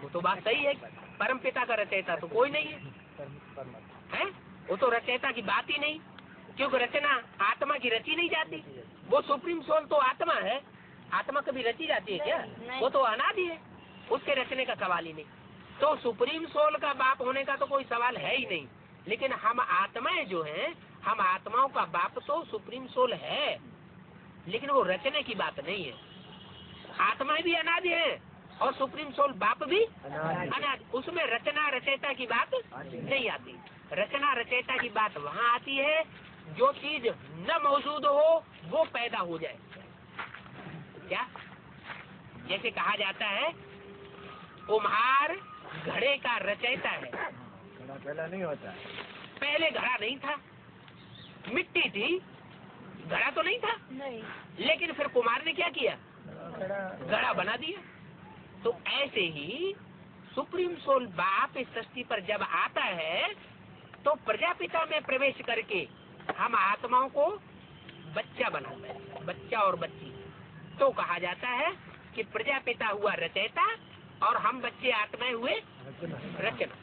वो तो बात सही है, परम पिता का रचयिता तो कोई नहीं है, वो तो रचयिता की बात ही नहीं, क्योंकि रचना आत्मा की रची नहीं जाती। वो सुप्रीम सोल तो आत्मा है, आत्मा कभी रची जाती है क्या? वो तो अनादि है, उसके रचने का सवाल ही नहीं। तो सुप्रीम सोल का बाप होने का तो कोई सवाल है ही नहीं। लेकिन हम आत्माएं जो हैं, हम आत्माओं का बाप तो सुप्रीम सोल है, लेकिन वो रचने की बात नहीं है। आत्माएं भी अनादि है और सुप्रीम सोल बाप भी अनादि। उसमें रचना रचयिता की बात नहीं आती। रचना रचयिता की बात वहाँ आती है जो चीज न मौजूद हो वो पैदा हो जाए। क्या? जैसे कहा जाता है कुम्हार घड़े का रचयिता है। घड़ा पहला नहीं होता, पहले घड़ा नहीं था, मिट्टी थी, घड़ा तो नहीं था, नहीं। लेकिन फिर कुम्हार ने क्या किया? घड़ा बना दिया। तो ऐसे ही सुप्रीम सोल बाप इस सृष्टि पर जब आता है तो प्रजापिता में प्रवेश करके हम आत्माओं को बच्चा बनाता है, बच्चा और बच्ची। तो कहा जाता है कि प्रजापिता हुआ रचयिता और हम बच्चे आत्माएं हुए रचना।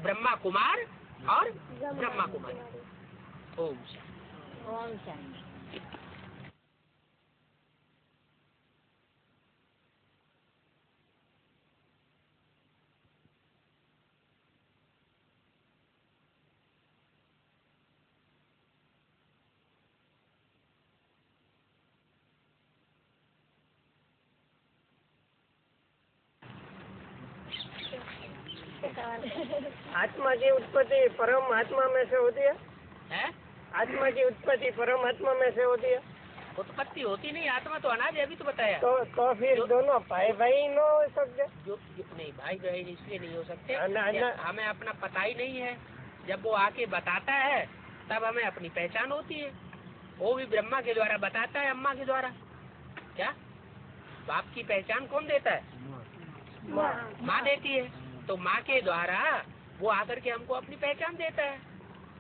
ब्रह्मा कुमार और ब्रह्मा कुमारी। ओम शांति। आत्मा की उत्पत्ति परमात्मा में से होती है? आत्मा की उत्पत्ति परमात्मा में से होती है? उत्पत्ति होती नहीं, आत्मा तो अनादि, अभी तो बताया। तो फिर दोनों भाई भाई न हो सकते? जो नहीं, भाई बहन इसलिए नहीं हो सकते, ना। हमें अपना पता ही नहीं है। जब वो आके बताता है तब हमें अपनी पहचान होती है। वो भी ब्रह्मा के द्वारा बताता है, अम्मा के द्वारा। क्या? बाप की पहचान कौन देता है? माँ देती है। तो माँ के द्वारा वो आकर के हमको अपनी पहचान देता है,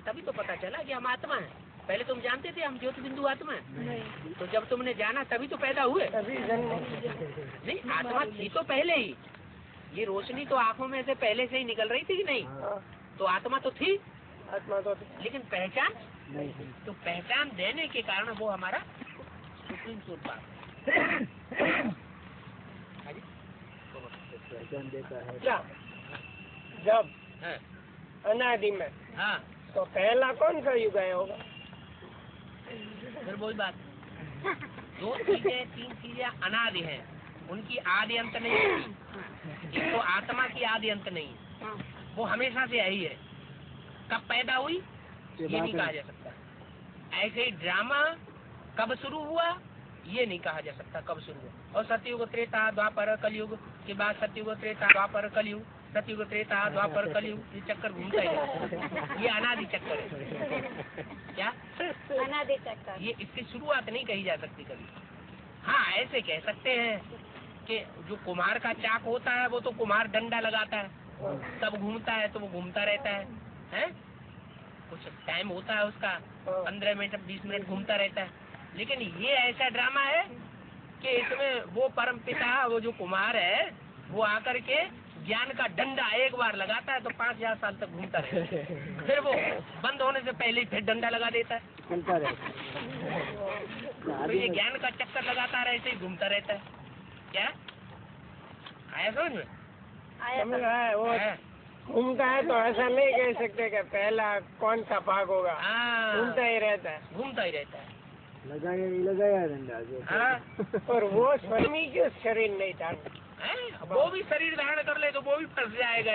तभी तो पता चला कि हम आत्मा हैं। पहले तुम जानते थे हम ज्योति बिंदु आत्मा है? तो जब तुमने जाना तभी तो पैदा हुए। नहीं, आत्मा थी तो पहले ही। ये रोशनी तो आंखों में से पहले से ही निकल रही थी कि नहीं? तो आत्मा तो थी, आत्मा तो थी, लेकिन पहचान नहीं। तो पहचान देने के कारण वो हमारा सुप्रीम सोल बाप पहचान देता है। क्या? जब है। अनादि में, हाँ, तो पहला कौन सा युग आया होगा? फिर वही बात, दो चीजें तीन चीजें अनादि हैं, उनकी आदि अंत नहीं होती। एक तो आत्मा की आदि अंत नहीं है, वो हमेशा से यही है। कब पैदा हुई ये नहीं कहा जा सकता। ऐसे ही ड्रामा कब शुरू हुआ ये नहीं कहा जा सकता कब शुरू हुआ। और सतयुग त्रेता द्वापर कलयुग के बाद सतयुग त्रेता द्वापर कलयुग, सतयुग त्रेता द्वापर कलयुग, ये चक्कर घूमता है। ये अनादि चक्कर है। क्या? अनादि चक्कर। ये इसकी शुरुआत नहीं कही जा सकती कभी। हाँ, ऐसे कह सकते हैं कि जो कुम्हार का चाक होता है वो तो कुम्हार डंडा लगाता है, तब घूमता है तो वो घूमता रहता है? कुछ टाइम होता है उसका, 15 मिनट 20 मिनट घूमता रहता है। लेकिन ये ऐसा ड्रामा है कि इसमें वो परम पिता, वो जो कुमार है, वो आकर के ज्ञान का डंडा एक बार लगाता है तो 5000 साल तक घूमता रहता है। फिर वो बंद होने से पहले ही फिर डंडा लगा देता है, तो ये ज्ञान का चक्कर लगाता है, ऐसे ही घूमता रहता है। क्या आया समझ में? समझ रहा है? वो घूमता है तो ऐसा नहीं कह सकते कि पहला कौन सा भाग होगा। घूमता ही रहता है, घूमता ही रहता है। लगाया डंडा। और वो स्वामी के शरीर नहीं था, वो भी शरीर धारण कर ले तो वो भी फंस जाएगा।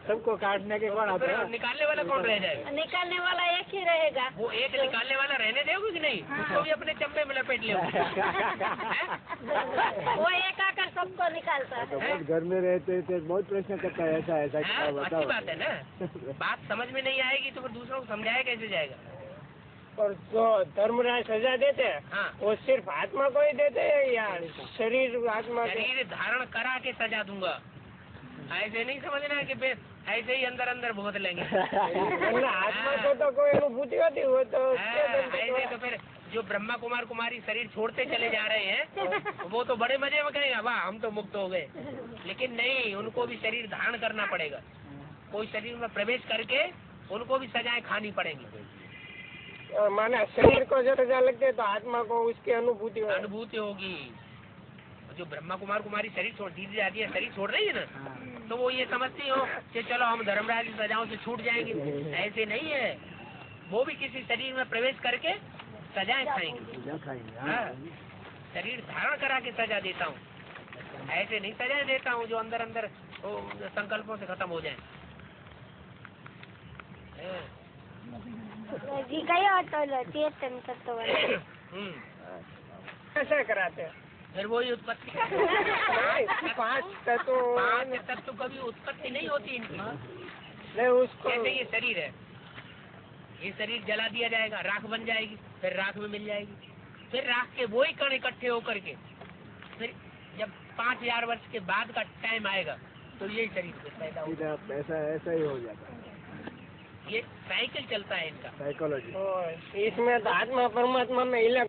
सबको काटने के बाद निकालने वाला कौन रह जाएगा? निकालने वाला एक ही रहेगा। वो एक निकालने वाला रहने देगा कि नहीं? उसको भी अपने चम्मे में लपेट ले। वो एक आकर सबको निकालता है। तो बहुत घर में रहते थे, बहुत प्रश्न करता है ऐसा ऐसा क्या बताओ। अच्छी बात है ना, बात समझ में नहीं आएगी तो फिर दूसरों को समझाया कैसे जाएगा? और जो धर्मराज सजा देते हैं हाँ वो सिर्फ आत्मा को ही देते हैं या शरीर आत्मा के? शरीर धारण करा के सजा दूंगा। ऐसे नहीं समझना कि ऐसे ही अंदर अंदर भोग लेंगे। वरना आत्मा को तो कोई अनुभूति होती हो तो क्या बनते ऐसे तो फिर जो ब्रह्मा कुमार कुमारी शरीर छोड़ते चले जा रहे हैं वो तो बड़े मजे में कहेंगे वाह हम तो मुक्त हो गए, लेकिन नहीं, उनको भी शरीर धारण करना पड़ेगा। कोई शरीर में प्रवेश करके उनको भी सजाएं खानी पड़ेंगी। माना शरीर को जब सजा लगते तो आत्मा को उसकी अनुभूति हो। अनुभूति होगी। जो ब्रह्मा कुमार कुमारी शरीर छोड़ दी जाती है, शरीर छोड़ रही है ना, तो वो ये समझती हो कि चलो हम धर्मराज की सजाओं से छूट जाएंगे। ऐसे नहीं है, वो भी किसी शरीर में प्रवेश करके सजाएं खाएंगे। हाँ, शरीर धारण करा के सजा देता हूँ, ऐसे नहीं सजाएं देता हूँ जो अंदर अंदर संकल्पों से खत्म हो जाए। जी कयो तो चेतन तत्व ऐसा कराते हैं। फिर वही उत्पत्ति। पांच तत्व पांच तत्व कभी उत्पत्ति नहीं होती इनकी। नहीं उसको जैसे ये शरीर है, ये शरीर जला दिया जाएगा, राख बन जाएगी, फिर राख में मिल जाएगी, फिर राख के वही कण इकट्ठे होकर के फिर जब 5000 वर्ष के बाद का टाइम आएगा तो यही शरीर फिर पैदा होगा। ऐसा ही हो जाता है। ये साइकिल चलता है इनका। साइकोलॉजी इसमें तो आत्मा परमात्मा में हिला।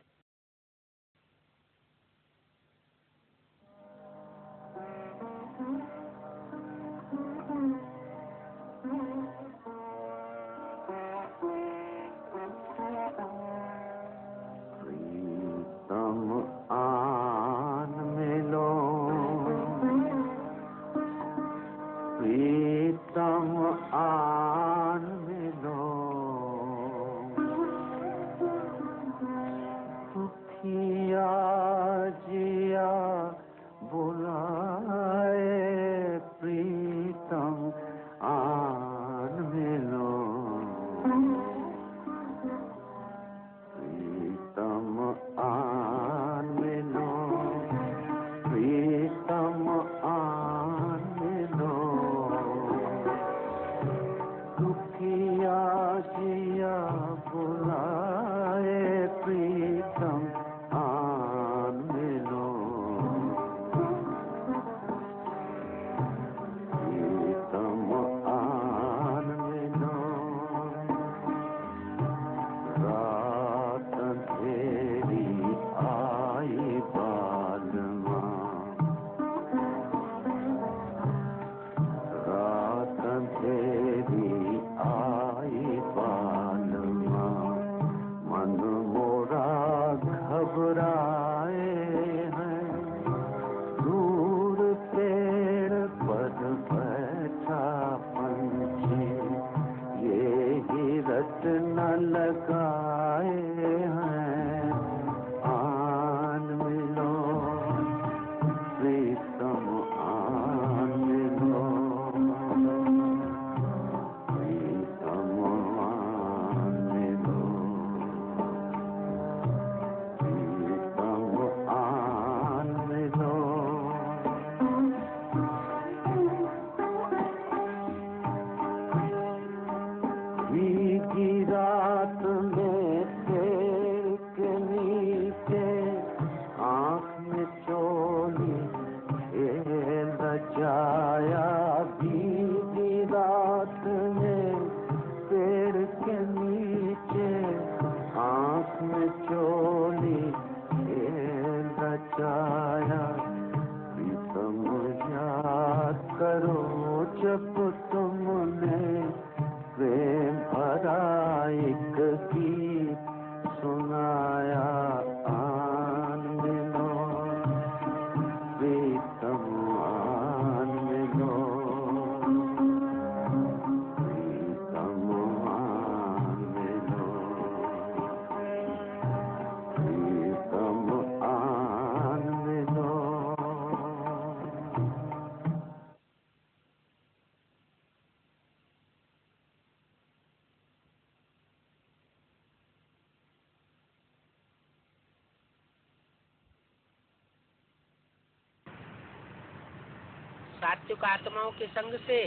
सात्विक आत्माओं के संग से,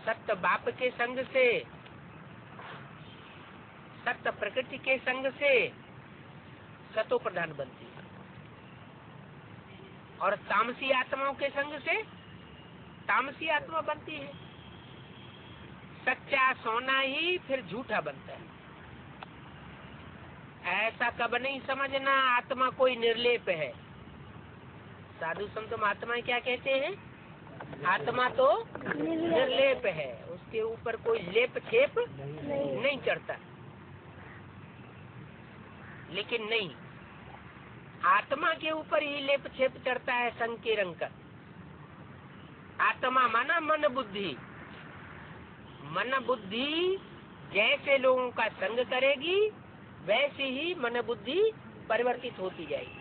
सत्य बाप के संग से, सत्य प्रकृति के संग से सतो प्रधान बनती है और तामसी आत्माओं के संग से तामसी आत्मा बनती है। सच्चा सोना ही फिर झूठा बनता है। ऐसा कब नहीं समझना आत्मा कोई निर्लेप है। साधु संत महात्मा क्या कहते हैं? आत्मा तो निर्लेप है, उसके ऊपर कोई लेप छेप नहीं चढ़ता। लेकिन नहीं, आत्मा के ऊपर ही लेप छेप चढ़ता है संग के रंग का। आत्मा माना मन बुद्धि। मन बुद्धि जैसे लोगों का संग करेगी वैसे ही मन बुद्धि परिवर्तित होती जाएगी।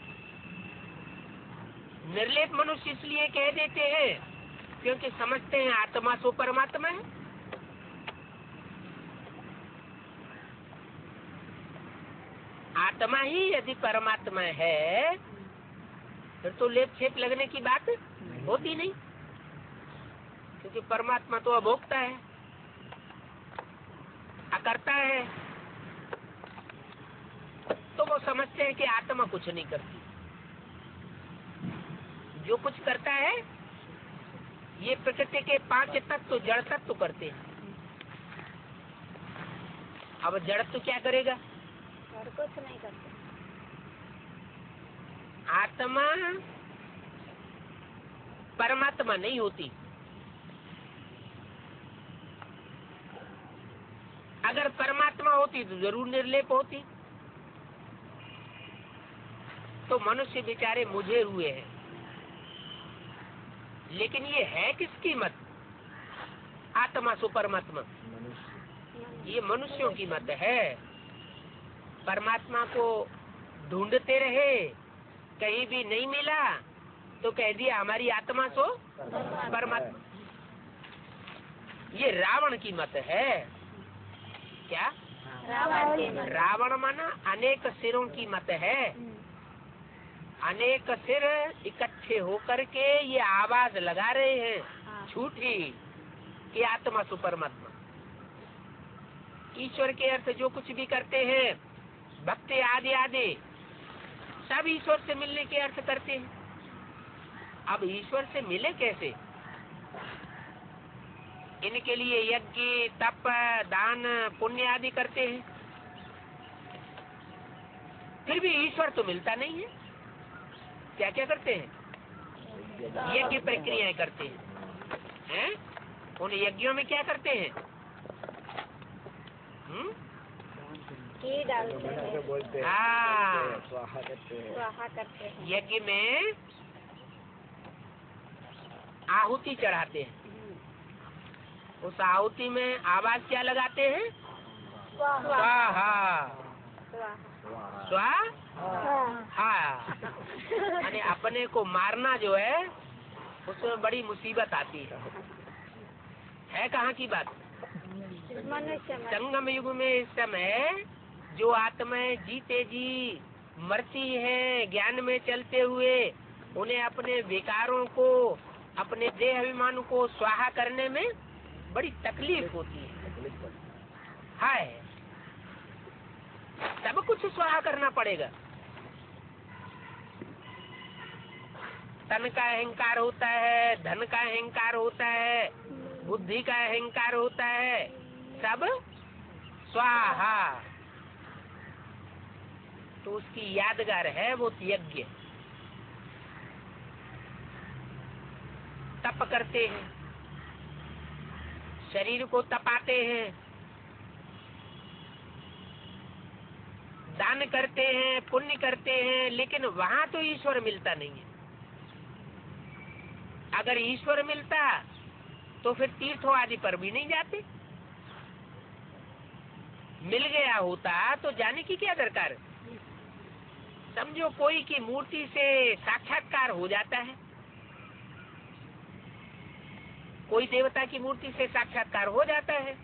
निर्लेप मनुष्य इसलिए कह देते हैं क्योंकि समझते हैं आत्मा सो परमात्मा है। आत्मा ही यदि परमात्मा है फिर तो लेप छेप लगने की बात होती नहीं, क्योंकि परमात्मा तो अभोक्ता है, अकर्ता है। तो वो समझते हैं कि आत्मा कुछ नहीं करती, जो कुछ करता है ये प्रकृति के 5 तत्व जड़ तत्व करते हैं। अब जड़ तो क्या करेगा? और कुछ नहीं करते। आत्मा परमात्मा नहीं होती। अगर परमात्मा होती तो जरूर निर्लेप होती। तो मनुष्य बेचारे मुझे हुए हैं। लेकिन ये है किसकी मत? आत्मा सो परमात्मा, ये मनुष्यों की मत है। परमात्मा को ढूंढते रहे, कहीं भी नहीं मिला तो कह दिया हमारी आत्मा सो परमात्मा। ये रावण की मत है। क्या? रावण माना अनेक सिरों की मत है। अनेक सिर इकट्ठे होकर के ये आवाज लगा रहे हैं झूठी कि आत्मा सो परमात्मा। ईश्वर के अर्थ जो कुछ भी करते हैं, भक्ति आदि आदि सब ईश्वर से मिलने के अर्थ करते हैं। अब ईश्वर से मिले कैसे? इनके लिए यज्ञ, तप, दान, पुण्य आदि करते हैं, फिर भी ईश्वर तो मिलता नहीं है। क्या क्या करते हैं? यज्ञ प्रक्रियाएं करते हैं। उन यज्ञों में क्या करते हैं? घी डालते हैं, बोलते हाँ, स्वाहा करते हैं। स्वाहा करते हैं। यज्ञ में आहुति चढ़ाते हैं। उस आहुति में आवाज क्या लगाते हैं? स्वाहा स्वाहा। यानी अपने को मारना जो है उसमें बड़ी मुसीबत आती है। कहाँ की बात? मनुष्य में। संगम युग में इस समय जो आत्माएं जीते जी मरती हैं ज्ञान में चलते हुए, उन्हें अपने विकारों को, अपने देह अभिमान को स्वाहा करने में बड़ी तकलीफ होती है। हाय, सब कुछ स्वाहा करना पड़ेगा। तन का अहंकार होता है, धन का अहंकार होता है, बुद्धि का अहंकार होता है, सब स्वाहा। तो उसकी यादगार है वो यज्ञ। तप करते हैं, शरीर को तपाते हैं, दान करते हैं, पुण्य करते हैं, लेकिन वहाँ तो ईश्वर मिलता नहीं है। अगर ईश्वर मिलता तो फिर तीर्थों आदि पर भी नहीं जाते। मिल गया होता तो जाने की क्या दरकार? समझो कोई की मूर्ति से साक्षात्कार हो जाता है, कोई देवता की मूर्ति से साक्षात्कार हो जाता है,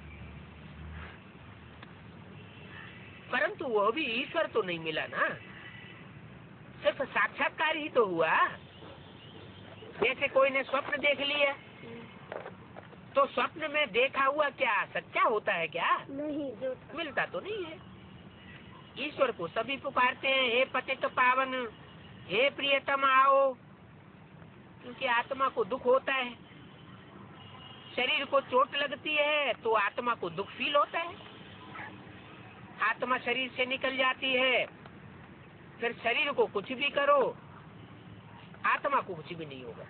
परंतु वह भी ईश्वर तो नहीं मिला ना, सिर्फ साक्षात्कार ही तो हुआ। जैसे कोई ने स्वप्न देख लिया तो स्वप्न में देखा हुआ क्या सच्चा होता है क्या? नहीं, झूठा। मिलता तो नहीं है। ईश्वर को सभी पुकारते हैं, हे पतित पावन, हे प्रियतम आओ, क्योंकि आत्मा को दुख होता है। शरीर को चोट लगती है तो आत्मा को दुख फील होता है। आत्मा शरीर से निकल जाती है, फिर शरीर को कुछ भी करो, आत्मा को कुछ भी नहीं होगा।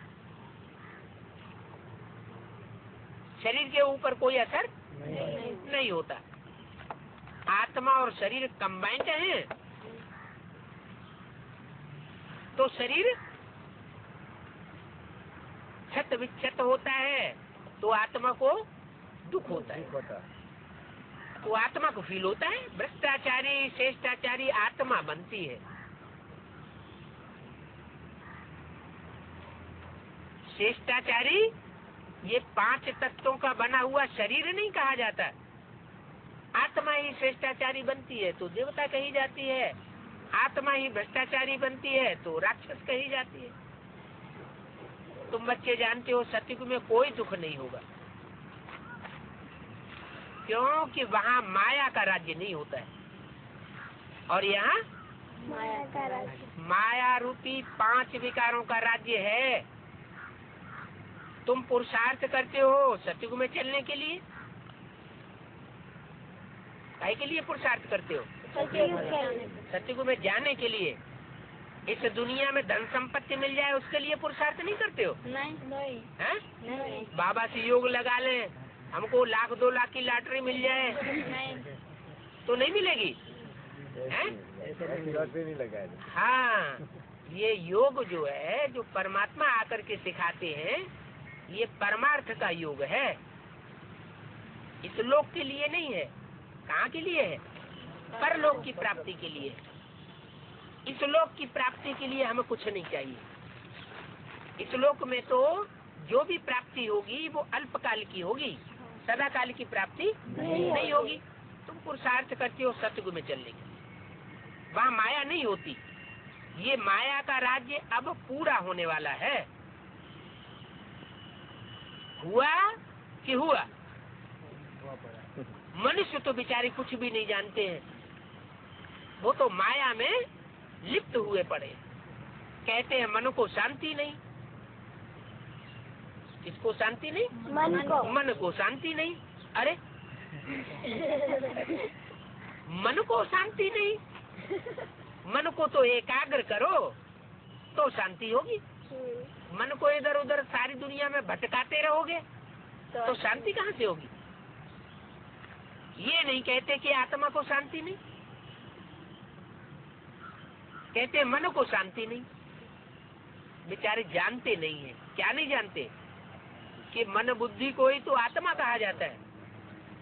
शरीर के ऊपर कोई असर नहीं होता। आत्मा और शरीर कंबाइंड है तो शरीर क्षत विक्षत होता है तो आत्मा को दुख होता है। तो आत्मा को फील होता है। भ्रष्टाचारी श्रेष्ठाचारी आत्मा बनती है। श्रेष्ठाचारी ये 5 तत्वों का बना हुआ शरीर नहीं कहा जाता। आत्मा ही श्रेष्ठाचारी बनती है तो देवता कही जाती है, आत्मा ही भ्रष्टाचारी बनती है तो राक्षस कही जाती है। तुम बच्चे जानते हो सतयुग में कोई दुख नहीं होगा, क्योंकि वहाँ माया का राज्य नहीं होता है और यहाँ माया का राज्य। माया रूपी 5 विकारों का राज्य है। तुम पुरुषार्थ करते हो सतयुग में चलने के लिए, काहे के लिए पुरुषार्थ करते हो? सतयुग में जाने के लिए। इस दुनिया में धन संपत्ति मिल जाए उसके लिए पुरुषार्थ नहीं करते हो? नहीं। हैं? नहीं। बाबा से योग लगा लें, हमको 1 लाख 2 लाख की लॉटरी मिल जाए नहीं। तो नहीं मिलेगी। हैं? नहीं लगाए। हाँ, ये योग जो है, जो परमात्मा आकर के सिखाते हैं, ये परमार्थ का योग है। इस लोक के लिए नहीं है। कहाँ के लिए है? परलोक की प्राप्ति के लिए। इस लोक की प्राप्ति के लिए हमें कुछ नहीं चाहिए। इस लोक में तो जो भी प्राप्ति होगी वो अल्पकाल की होगी, सदाकाल की प्राप्ति नहीं होगी। तुम पुरुषार्थ करते हो सतयुग में चलने के, वहाँ माया नहीं होती। ये माया का राज्य अब पूरा होने वाला है। हुआ कि हुआ? मनुष्य तो बेचारे कुछ भी नहीं जानते हैं, वो तो माया में लिप्त हुए पड़े। कहते हैं मन को शांति नहीं। किसको शांति नहीं? मन को शांति नहीं। अरे मन को शांति नहीं? मन को तो एकाग्र करो तो शांति होगी। मन को इधर उधर सारी दुनिया में भटकाते रहोगे तो शांति कहाँ से होगी? ये नहीं कहते कि आत्मा को शांति नहीं, कहते मन को शांति नहीं। बेचारे जानते नहीं है। क्या नहीं जानते? कि मन बुद्धि को ही तो आत्मा कहा जाता है।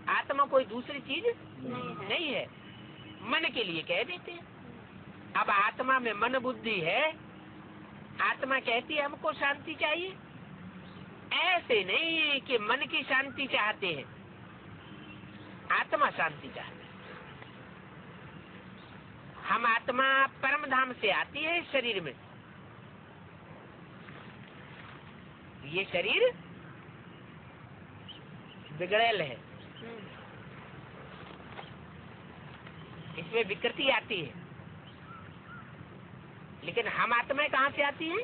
आत्मा कोई दूसरी चीज नहीं है। मन के लिए कह देते हैं। अब आत्मा में मन बुद्धि है, आत्मा कहती है हमको शांति चाहिए। ऐसे नहीं कि मन की शांति चाहते हैं, आत्मा शांति चाहती है। हम आत्मा परम धाम से आती है इस शरीर में। ये शरीर बिगड़ेल है, इसमें विकृति आती है। लेकिन हम आत्माएं कहाँ से आती हैं?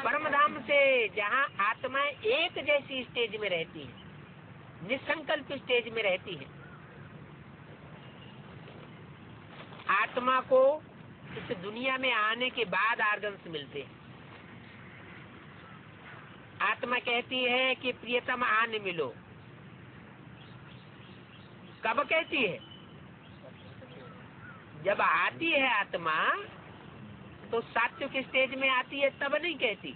परम धाम से, जहाँ आत्माएं एक जैसी स्टेज में रहती हैं, निसंकल्प स्टेज में रहती है। आत्मा को इस दुनिया में आने के बाद आर्गन्स मिलते हैं। आत्मा कहती है कि प्रियतम आने मिलो। कब कहती है? जब आती है आत्मा तो सात्विक स्टेज में आती है, तब नहीं कहती।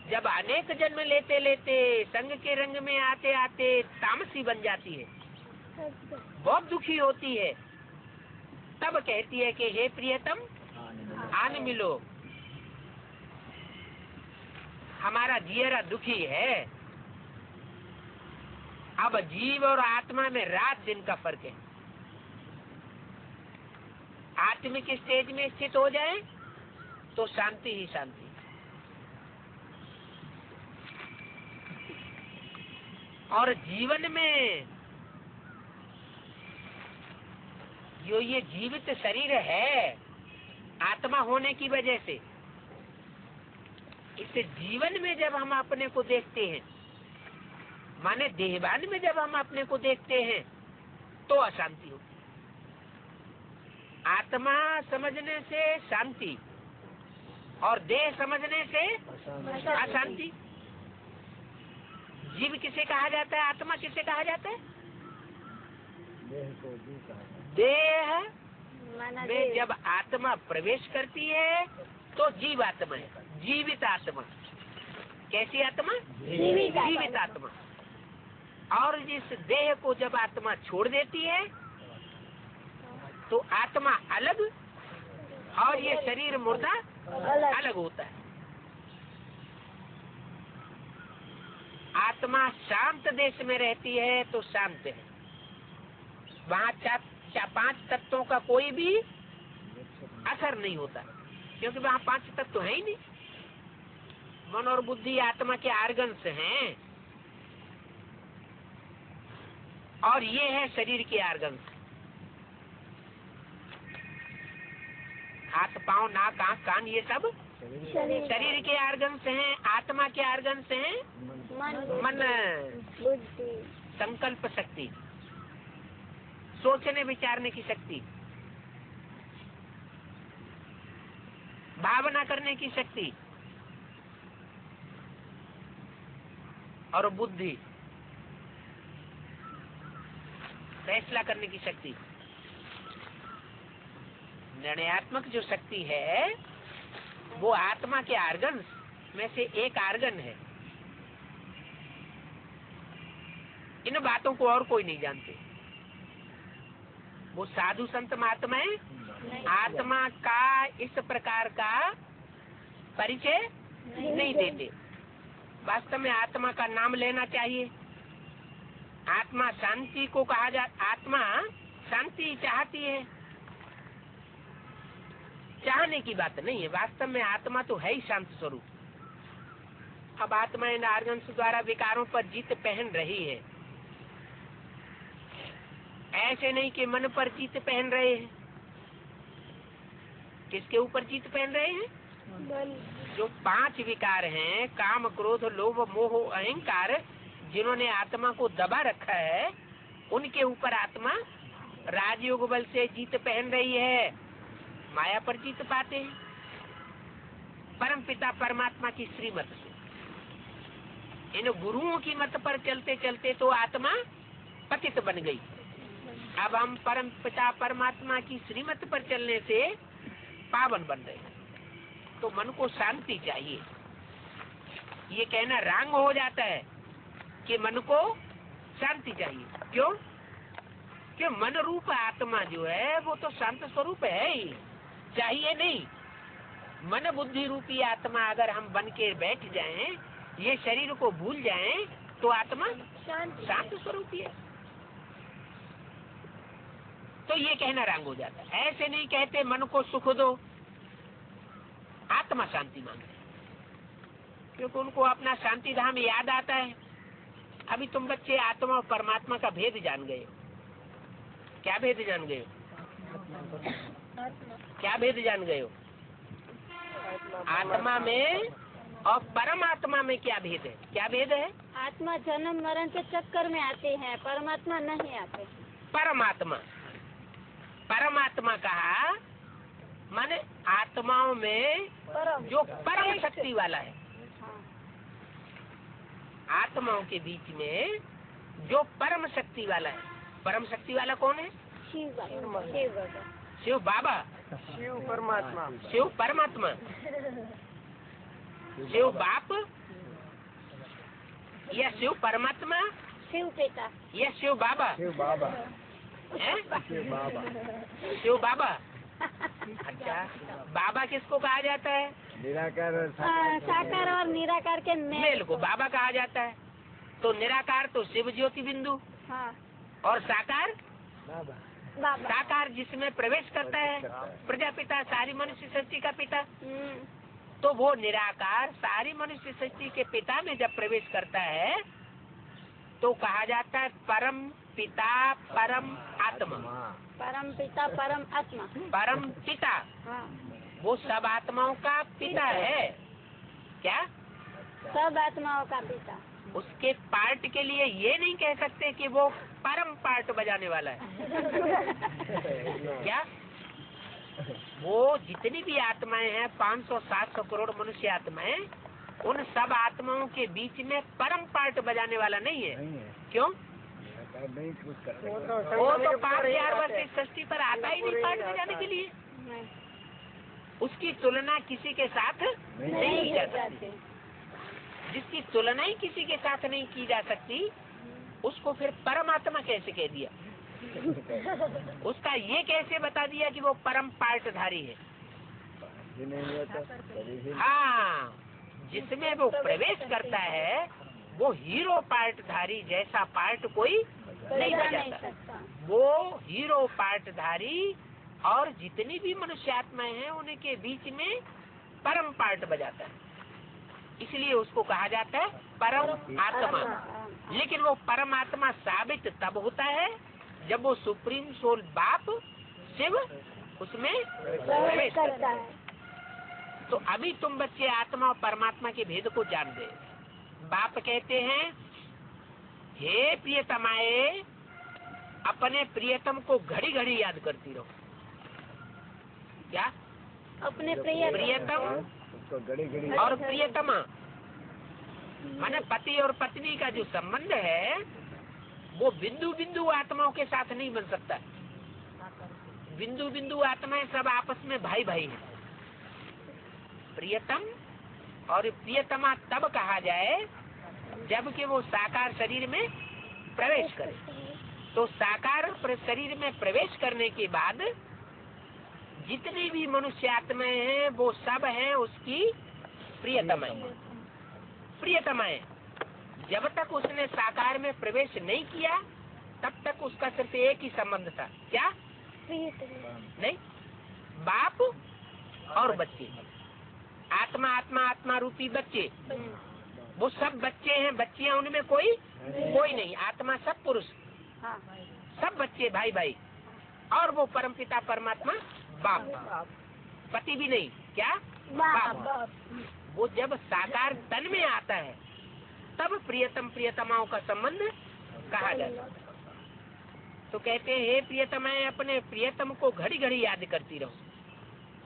जब अनेक जन्म लेते लेते संग के रंग में आते आते तामसी बन जाती है, बहुत दुखी होती है, तब कहती है कि हे प्रियतम आन मिलो। हमारा जियरा दुखी है। अब जीव और आत्मा में रात दिन का फर्क है। आत्मिक स्टेज में स्थित हो जाए तो शांति ही शांति। और जीवन में जो ये जीवित शरीर है आत्मा होने की वजह से, इस जीवन में जब हम अपने को देखते हैं, माने देहवान में जब हम अपने को देखते हैं, तो अशांति होती। आत्मा समझने से शांति और देह समझने से अशांति। जीव किसे कहा जाता है, आत्मा किसे कहा जाता है? देह में जब आत्मा प्रवेश करती है तो जीव आत्मा है, जीवित आत्मा। कैसी आत्मा? जीवित आत्मा। और जिस देह को जब आत्मा छोड़ देती है तो आत्मा अलग और ये शरीर मुर्दा अलग होता है। आत्मा शांत देश में रहती है तो शांत है, वहाँ 5 तत्वों का कोई भी असर नहीं होता, क्योंकि वहाँ 5 तत्व है ही नहीं। मन और बुद्धि आत्मा के आर्गन्स हैं और ये है शरीर के आर्गन्स। हाथ पांव नाक आंख कान ये सब शरीर के आर्गन्स हैं। आत्मा के आर्गन्स हैं मन, संकल्प शक्ति, सोचने विचारने की शक्ति, भावना करने की शक्ति और बुद्धि, फैसला करने की शक्ति। निर्णयात्मक जो शक्ति है वो आत्मा के आर्गन्स में से एक आर्गन है। इन बातों को और कोई नहीं जानते। वो साधु संत महात्माएं आत्मा का इस प्रकार का परिचय नहीं देते। वास्तव में आत्मा का नाम लेना चाहिए। आत्मा शांति को कहा आत्मा शांति चाहती है, चाहने की बात नहीं है। वास्तव में आत्मा तो है ही शांत स्वरूप। अब आत्मा इन आर्गन्स द्वारा विकारों पर जीत पहन रही है। ऐसे नहीं कि मन पर जीत पहन रहे हैं। किसके ऊपर जीत पहन रहे हैं? जो 5 विकार हैं, काम क्रोध लोभ मोह अहंकार, जिन्होंने आत्मा को दबा रखा है, उनके ऊपर आत्मा राजयोग बल से जीत पहन रही है। माया पर जीत पाते हैं परम पिता परमात्मा की श्रीमत से। इन गुरुओं की मत पर चलते चलते तो आत्मा पतित बन गई। अब हम परम पिता परमात्मा की श्रीमत पर चलने से पावन बन रहे हैं। तो मन को शांति चाहिए। ये कहना रंग हो जाता है कि मन को शांति चाहिए। क्यों? कि मन रूप आत्मा जो है वो तो शांत स्वरूप है ही, चाहिए नहीं। मन बुद्धि रूपी आत्मा अगर हम बन के बैठ जाएं, ये शरीर को भूल जाएं, तो आत्मा शांत स्वरूप है। तो ये कहना रंग हो जाता है। ऐसे नहीं कहते मन को सुख दो, आत्मा शांति मांगते, क्योंकि उनको अपना शांति धाम याद आता है। अभी तुम बच्चे आत्मा और परमात्मा का भेद जान गए। क्या भेद जान गए हो? क्या भेद जान गए हो? आत्मा में और परमात्मा में क्या भेद है? क्या भेद है? आत्मा जन्म मरण के चक्कर में आते हैं, परमात्मा नहीं आते। परमात्मा, परमात्मा कहा माने आत्माओं में जो परम शक्ति वाला है। आत्माओं के बीच में जो परम शक्ति वाला है। परम शक्ति वाला कौन है? शिव बाबा, शिव परमात्मा, शिव परमात्मा, शिव बाप या शिव परमात्मा, शिव पिता या शिव बाबा? शिव बाबा, हैं? शिव बाबा, शिव बाबा। अच्छा, बाबा किसको कहा जाता है? निराकार और साकार और निराकार के मेल को बाबा कहा जाता है। तो निराकार तो शिव ज्योति बिंदु, हाँ, और साकार बाबा, बाबा। साकार जिसमें प्रवेश करता है प्रजापिता, सारी मनुष्य सृष्टि का पिता। तो वो निराकार सारी मनुष्य सृष्टि के पिता में जब प्रवेश करता है तो कहा जाता है परम पिता परम आत्मा। परम पिता परम आत्मा। परम पिता हाँ, वो सब आत्माओं का पिता है। क्या? सब आत्माओं का पिता। उसके पार्ट के लिए ये नहीं कह सकते कि वो परम पार्ट बजाने वाला है। क्या? वो जितनी भी आत्माएं हैं 500-700 करोड़ मनुष्य आत्माएं, उन सब आत्माओं के बीच में परम पार्ट बजाने वाला नहीं है। क्यों? नहीं कुछ कर सकते। वो तो 5000 वर्ष इस सृष्टि पर आता ही नहीं पार्ट बजाने के लिए। नहीं, उसकी तुलना किसी के साथ नहीं की जा सकती। जिसकी तुलना ही किसी के साथ नहीं की जा सकती, उसको फिर परमात्मा कैसे कह दिया? उसका ये कैसे बता दिया कि वो परम पार्टधारी है? ये नहीं होता, कभी भी हाँ, जिसमें वो प्रवेश करता है वो हीरो पार्टधारी जैसा पार्ट कोई नहीं बजा नहीं बजाता। सकता। वो हीरो पार्टधारी और जितनी भी मनुष्य आत्माएं हैं उनके बीच में परम पार्ट बजाता है। इसलिए उसको कहा जाता है परम आत्मा। लेकिन वो परमात्मा साबित तब होता है जब वो सुप्रीम सोल बाप शिव उसमें प्रवेश करता है। तो अभी तुम बच्चे आत्मा और परमात्मा के भेद को जान गए। बाप कहते हैं, हे प्रियतमाए, अपने प्रियतम को घड़ी घड़ी याद करती रहो। क्या? अपने प्रियतम उसको घड़ी घड़ी और प्रियतमा माने पति और पत्नी का जो संबंध है वो बिंदु बिंदु आत्माओं के साथ नहीं बन सकता। बिंदु बिंदु आत्माएं सब आपस में भाई भाई हैं। प्रियतम और प्रियतमा तब कहा जाए जबकि वो साकार शरीर में प्रवेश करे। तो साकार शरीर में प्रवेश करने के बाद जितनी भी मनुष्य आत्माएं हैं वो सब हैं उसकी प्रियतमाएं। प्रियतमाएं जब तक उसने साकार में प्रवेश नहीं किया तब तक उसका सिर्फ एक ही संबंध था। क्या? नहीं, बाप और बच्चे। आत्मा आत्मा आत्मा रूपी बच्चे, वो सब बच्चे हैं। बच्चियां उनमें कोई नहीं। आत्मा सब पुरुष, हाँ, सब बच्चे भाई भाई। और वो परमपिता परमात्मा बाप, पति भी नहीं। क्या? बाप। वो जब साकार तन में आता है तब प्रियतम प्रियतमाओं का संबंध कहा जाता है। तो कहते हैं, हे प्रियतमाएं, अपने प्रियतम को घड़ी घड़ी याद करती रहो।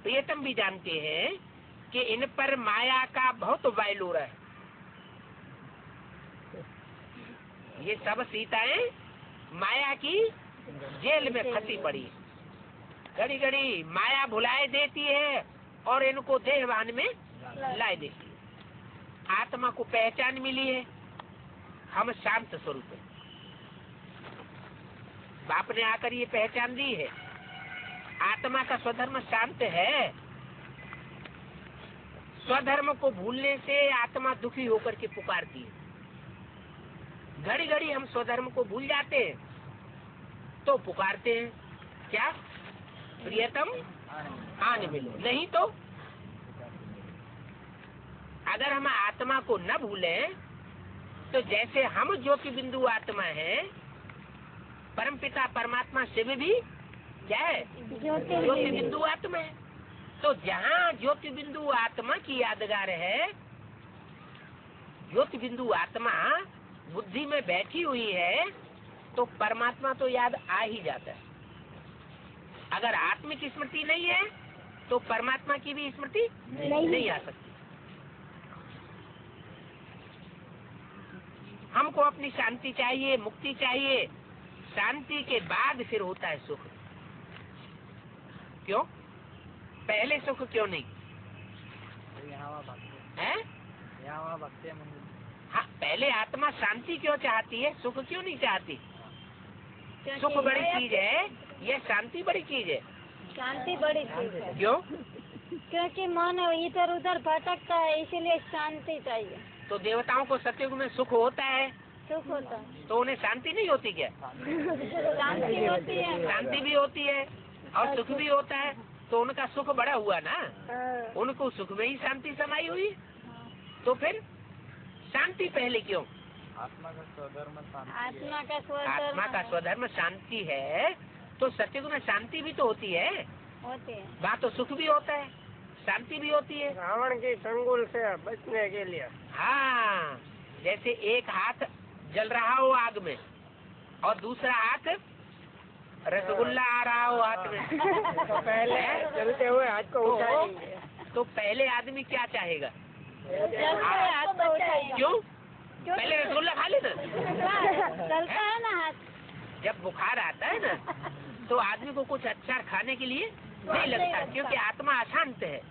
प्रियतम भी जानते हैं कि इन पर माया का बहुत वायल हो रहा है। ये सब सीताएं माया की जेल में फंसी पड़ी है। घड़ी घड़ी माया भुलाए देती है और इनको देहवान में लाए देती है। आत्मा को पहचान मिली है, हम शांत स्वरूप है। बाप ने आकर ये पहचान दी है। आत्मा का स्वधर्म शांत है। स्वधर्म को भूलने से आत्मा दुखी होकर के पुकारती है। घड़ी घड़ी हम स्वधर्म को भूल जाते हैं तो पुकारते हैं, क्या? प्रियतम आने मिलो। नहीं तो अगर हम आत्मा को न भूलें तो जैसे हम ज्योति बिंदु आत्मा है, परमपिता परमात्मा शिव भी क्या है? ज्योति बिंदु आत्मा है। तो जहाँ ज्योति बिंदु आत्मा की यादगार है, ज्योति बिंदु आत्मा बुद्धि में बैठी हुई है, तो परमात्मा तो याद आ ही जाता है। अगर आत्मिक स्मृति नहीं है तो परमात्मा की भी स्मृति नहीं आ सकती। हमको अपनी शांति चाहिए, मुक्ति चाहिए। शांति के बाद फिर होता है सुख। क्यों? पहले सुख क्यों नहीं है? हाँ, पहले आत्मा शांति क्यों चाहती है, सुख क्यों नहीं चाहती? सुख बड़ी चीज है, यह शांति बड़ी चीज है। शांति बड़ी चीज है। क्यों? क्योंकि मन इधर उधर भटकता है, इसीलिए शांति चाहिए। तो देवताओं को सतयुग में सुख होता है, सुख होता है तो उन्हें शांति नहीं होती क्या? शांति होती है। शांति भी होती है और सुख भी होता है, तो उनका सुख बड़ा हुआ ना। उनको सुख में ही शांति समाई हुई। तो फिर शांति पहले क्यों? आत्मा का स्वधर्म शांति है, तो सत्युग में शांति भी तो होती है, होते हैं। वहाँ तो सुख भी होता है, शांति भी होती है। रावण के चंगुल से बचने के लिए। हाँ, जैसे एक हाथ जल रहा हो आग में और दूसरा हाथ रसगुल्ला आ रहा हो हाथ में, तो पहले चलते हुए हाथ को उठाएंगे। तो पहले आदमी क्या चाहेगा? हाथ को उठाएंगे। क्यों? पहले रसगुल्ला खा लेना। चलता है ना हाथ। जब बुखार आता है ना, तो आदमी को कुछ अच्छा खाने के लिए नहीं लगता, क्योंकि आत्मा अशांत है।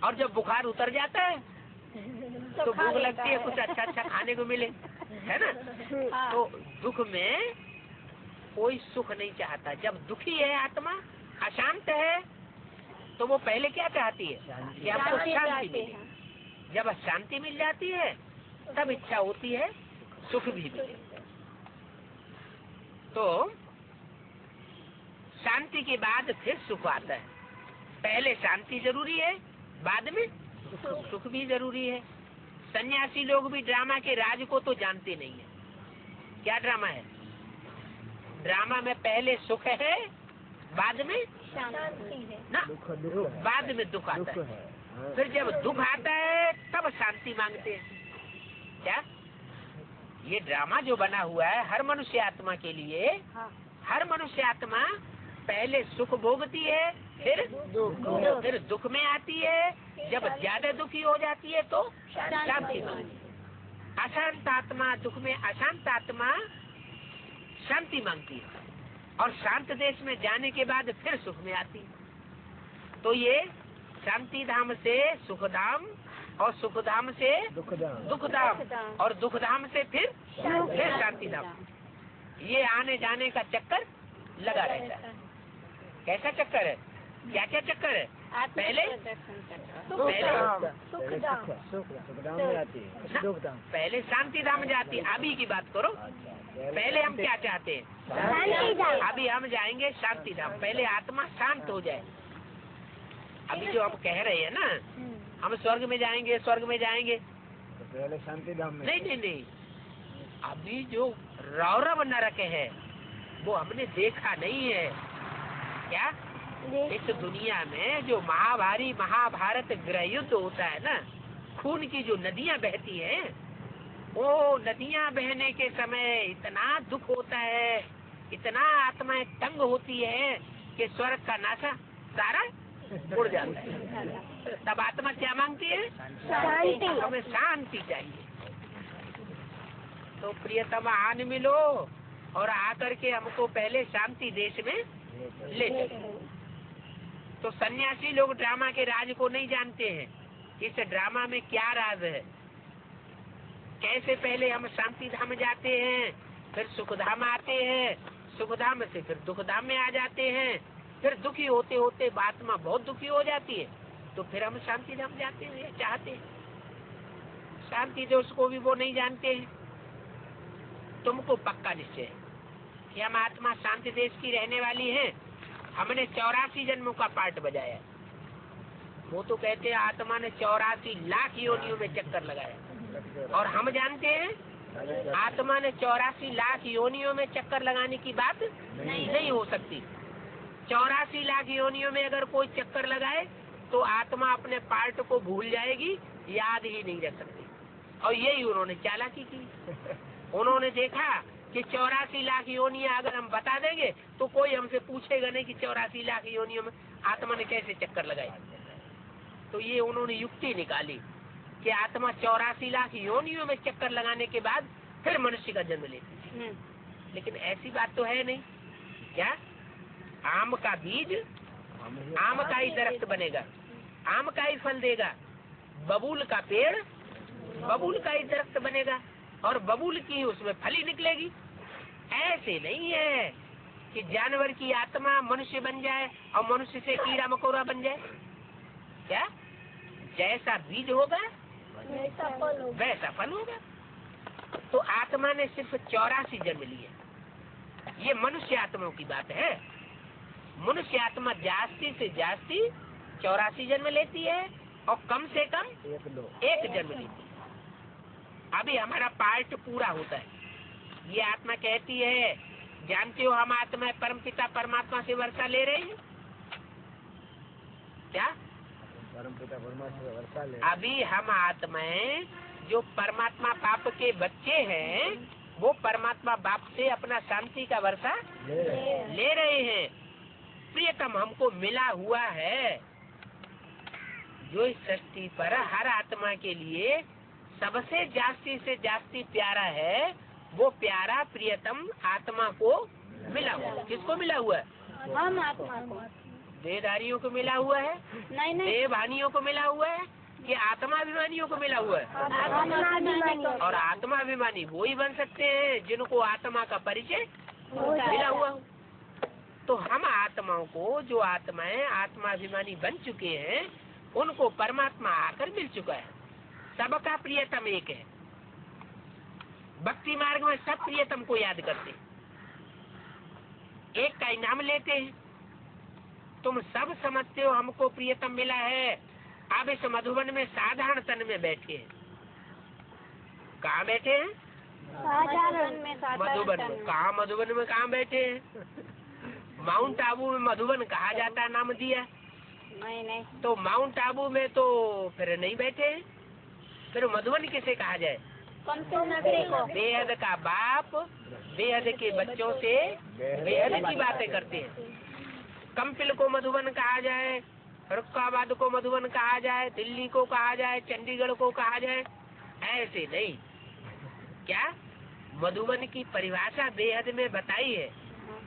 और जब बुखार उतर जाता है तो भूख लगती है, कुछ अच्छा अच्छा खाने को मिले, है ना। तो दुख में कोई सुख नहीं चाहता। जब दुखी है आत्मा, अशांत है, तो वो पहले क्या चाहती है कि हमको शांति मिले। जब शांति मिल जाती है तब इच्छा होती है सुख भी मिले। तो शांति के बाद फिर सुख आता है। पहले शांति जरूरी है, बाद में सुख भी जरूरी है। सन्यासी लोग भी ड्रामा के राज को तो जानते नहीं है। क्या ड्रामा है? ड्रामा में पहले सुख है, बाद में शांति है ना, दुख बाद में दुख आता दुख है। है। फिर जब दुख आता है तब शांति मांगते हैं। क्या ये ड्रामा जो बना हुआ है हर मनुष्य आत्मा के लिए, हर मनुष्य आत्मा पहले सुख भोगती है, फिर दुख में आती है। जब ज्यादा दुखी हो जाती है तो शांति मांगती है। अशांत आत्मा दुख में, अशांत आत्मा शांति मांगती है, और शांत देश में जाने के बाद फिर सुख में आती है। तो ये शांति धाम से सुख धाम, और सुख धाम से दुख धाम, और दुख धाम से फिर शांति धाम। ये आने जाने का चक्कर लगा रहता है। कैसा चक्कर है? क्या क्या चक्कर है? पहले पहले शांति धाम जाती है। अभी की बात करो, पहले हम क्या चाहते हैं? अभी हम जाएंगे शांति धाम। पहले आत्मा शांत हो जाए। अभी जो हम कह रहे हैं ना, हम स्वर्ग में जाएंगे, स्वर्ग में जाएंगे, तो पहले शांति धाम में। नहीं, अभी जो रौरव नरक है वो हमने देखा नहीं है। क्या इस दुनिया में जो महाभारत गृह युद्ध होता है ना, खून की जो नदियां बहती है, वो नदियां बहने के समय इतना दुख होता है, इतना आत्माएं तंग होती है कि स्वर्ग का नासा सारा उड़ जाता है। तब आत्मा क्या मांगती है? शांति। हमें शांति चाहिए। तो प्रियतमा आन मिलो और आकर के हमको पहले शांति देश में ले चलो। तो सन्यासी लोग ड्रामा के राज को नहीं जानते हैं। इस ड्रामा में क्या राज है, कैसे पहले हम शांति धाम जाते हैं, फिर सुख धाम आते हैं, सुख धाम से फिर दुख धाम में आ जाते हैं, फिर दुखी होते होते आत्मा बहुत दुखी हो जाती है, तो फिर हम शांति धाम जाते हैं, चाहते हैं। शांति देश को भी वो नहीं जानते हैं। तुमको पक्का निश्चय है कि हम आत्मा शांति देश की रहने वाली है। हमने 84 जन्मों का पार्ट बजाया। वो तो कहते हैं आत्मा ने 84 लाख योनियों में चक्कर लगाया, और हम जानते हैं आत्मा ने 84 लाख योनियों में चक्कर लगाने की बात नहीं हो सकती। 84 लाख योनियों में अगर कोई चक्कर लगाए तो आत्मा अपने पार्ट को भूल जाएगी, याद ही नहीं रख सकती। और यही उन्होंने चालाकी की। उन्होंने देखा कि 84 लाख योनियां अगर हम बता देंगे तो कोई हमसे पूछेगा नहीं कि 84 लाख योनियों में आत्मा ने कैसे चक्कर लगाई। तो ये उन्होंने युक्ति निकाली कि आत्मा 84 लाख योनियों में चक्कर लगाने के बाद फिर मनुष्य का जन्म लेती है। लेकिन ऐसी बात तो है नहीं। क्या आम का बीज आम का ही दरख्त बनेगा, आम का ही फल देगा। बबूल का पेड़ बबूल का ही दरख्त बनेगा, और बबूल की उसमें फली निकलेगी। ऐसे नहीं है कि जानवर की आत्मा मनुष्य बन जाए और मनुष्य से कीड़ा मकोड़ा बन जाए। क्या जैसा बीज होगा वैसा फल होगा। तो आत्मा ने सिर्फ 84 जन्म लिए। ये मनुष्य आत्माओं की बात है। मनुष्य आत्मा जास्ती से जास्ती 84 जन्म लेती है, और कम से कम एक जन्म लेती है। अभी हमारा पार्ट पूरा होता है। ये आत्मा कहती है, जानते हो हम आत्मा परमपिता परमात्मा से वर्षा ले रहे हैं क्या? परमपिता परमात्मा से वर्षा ले। अभी हम आत्माएं जो परमात्मा बाप के बच्चे हैं, वो परमात्मा बाप से अपना शांति का वर्षा ले रहे हैं। प्रियतम हमको मिला हुआ है, जो इस सृष्टि पर हर आत्मा के लिए सबसे जास्ती से जास्ती प्यारा है, वो प्यारा प्रियतम आत्मा को मिला हुआ है। किसको मिला हुआ है? हम आत्मा को। देहधारियों को मिला हुआ है, नहीं नहीं, देहभानियों को मिला हुआ है कि आत्माभिमानियों को मिला हुआ है? और आत्माभिमानी वो ही बन सकते हैं जिनको आत्मा का परिचय मिला हुआ हो। तो हम आत्माओं को, जो आत्माएं आत्माभिमानी बन चुके हैं, उनको परमात्मा आकर मिल चुका है। सबका प्रियतम एक है। भक्ति मार्ग में सब प्रियतम को याद करते, एक का इनाम लेते हैं। तुम सब समझते हो हमको प्रियतम मिला है। अब इस मधुबन में साधारण तन में बैठे हैं। कहाँ बैठे हैं? मधुबन में। कहाँ मधुबन में कहाँ बैठे हैं? माउंट आबू में मधुबन कहा जाता है, नाम दिया। नहीं, तो माउंट आबू में तो फिर नहीं बैठे हैं, फिर मधुबन किसे कहा जाए? बेहद का बाप बेहद के बच्चों से बेहद की बातें करते हैं। कंपिल को मधुबन कहा जाए, फरुखाबाद को मधुबन कहा जाए, दिल्ली को कहा जाए, चंडीगढ़ को कहा जाए, ऐसे नहीं। क्या मधुबन की परिभाषा बेहद में बताई है।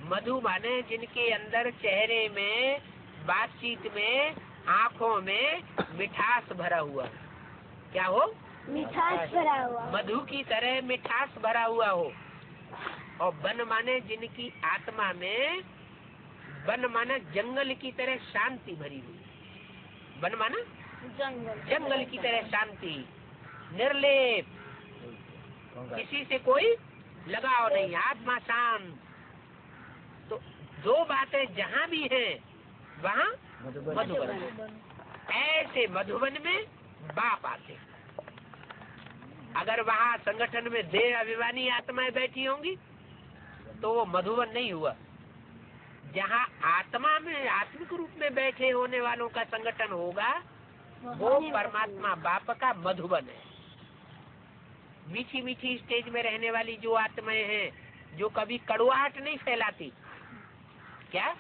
मधु माने जिनके अंदर चेहरे में, बातचीत में, आँखों में मिठास भरा हुआ। क्या हो? मिठास भरा हुआ। मधु की तरह मिठास भरा हुआ हो। और वन माने जिनकी आत्मा में, वन माना जंगल की तरह शांति भरी हुई। वन माना जंगल की तरह शांति, निर्लेप, किसी से कोई लगाव नहीं, आत्मा शांत। तो दो बातें जहाँ भी हैं वहाँ मधुबन। ऐसे मधुबन में बाप आते। अगर वहाँ संगठन में देह अभिमानी आत्माएं बैठी होंगी तो वो मधुबन नहीं हुआ। जहाँ आत्मा में, आत्मिक रूप में बैठे होने वालों का संगठन होगा, वो परमात्मा बाप का मधुबन है। मीठी मीठी स्टेज में रहने वाली जो आत्माएं हैं, जो कभी कड़वाहट नहीं फैलाती, क्या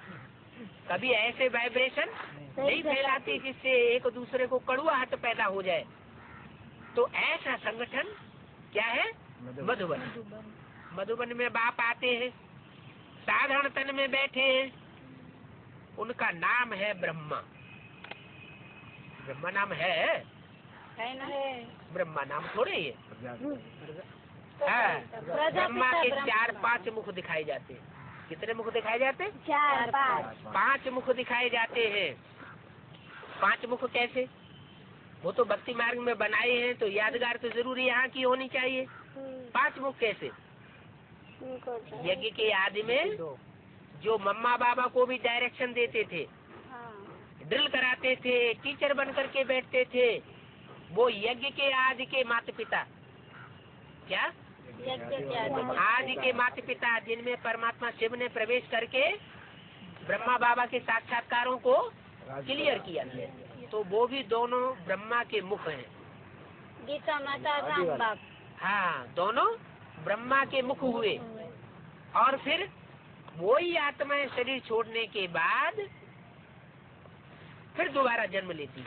कभी ऐसे वाइब्रेशन नहीं फैलाती जिससे एक दूसरे को कड़वाहट पैदा हो जाए, तो ऐसा संगठन क्या है? मधुबन। मधुबन में बाप आते हैं, साधारण तन में बैठे हैं। उनका नाम है ब्रह्मा। ब्रह्मा नाम है ना? ब्रह्मा नाम थोड़े ही है। ब्रह्मा के 4-5 मुख दिखाए जाते हैं। कितने मुख दिखाए जाते हैं? 4-5। 5 मुख दिखाए जाते हैं। 5 मुख कैसे? वो तो भक्ति मार्ग में बनाए हैं, तो यादगार तो जरूरी यहाँ की होनी चाहिए। 5 मुख कैसे? यज्ञ के आदि में जो मम्मा बाबा को भी डायरेक्शन देते थे, ड्रिल कराते थे, टीचर बन करके बैठते थे, वो यज्ञ के आदि के माता पिता, क्या आदि के माता पिता, जिनमें परमात्मा शिव ने प्रवेश करके ब्रह्मा बाबा के साक्षात्कारों को क्लियर किया, तो वो भी दोनों ब्रह्मा के मुख हैं। गीता माता राम बाप। हाँ, दोनों ब्रह्मा के मुख हुए। और फिर वही आत्माएं शरीर छोड़ने के बाद फिर दोबारा जन्म लेती,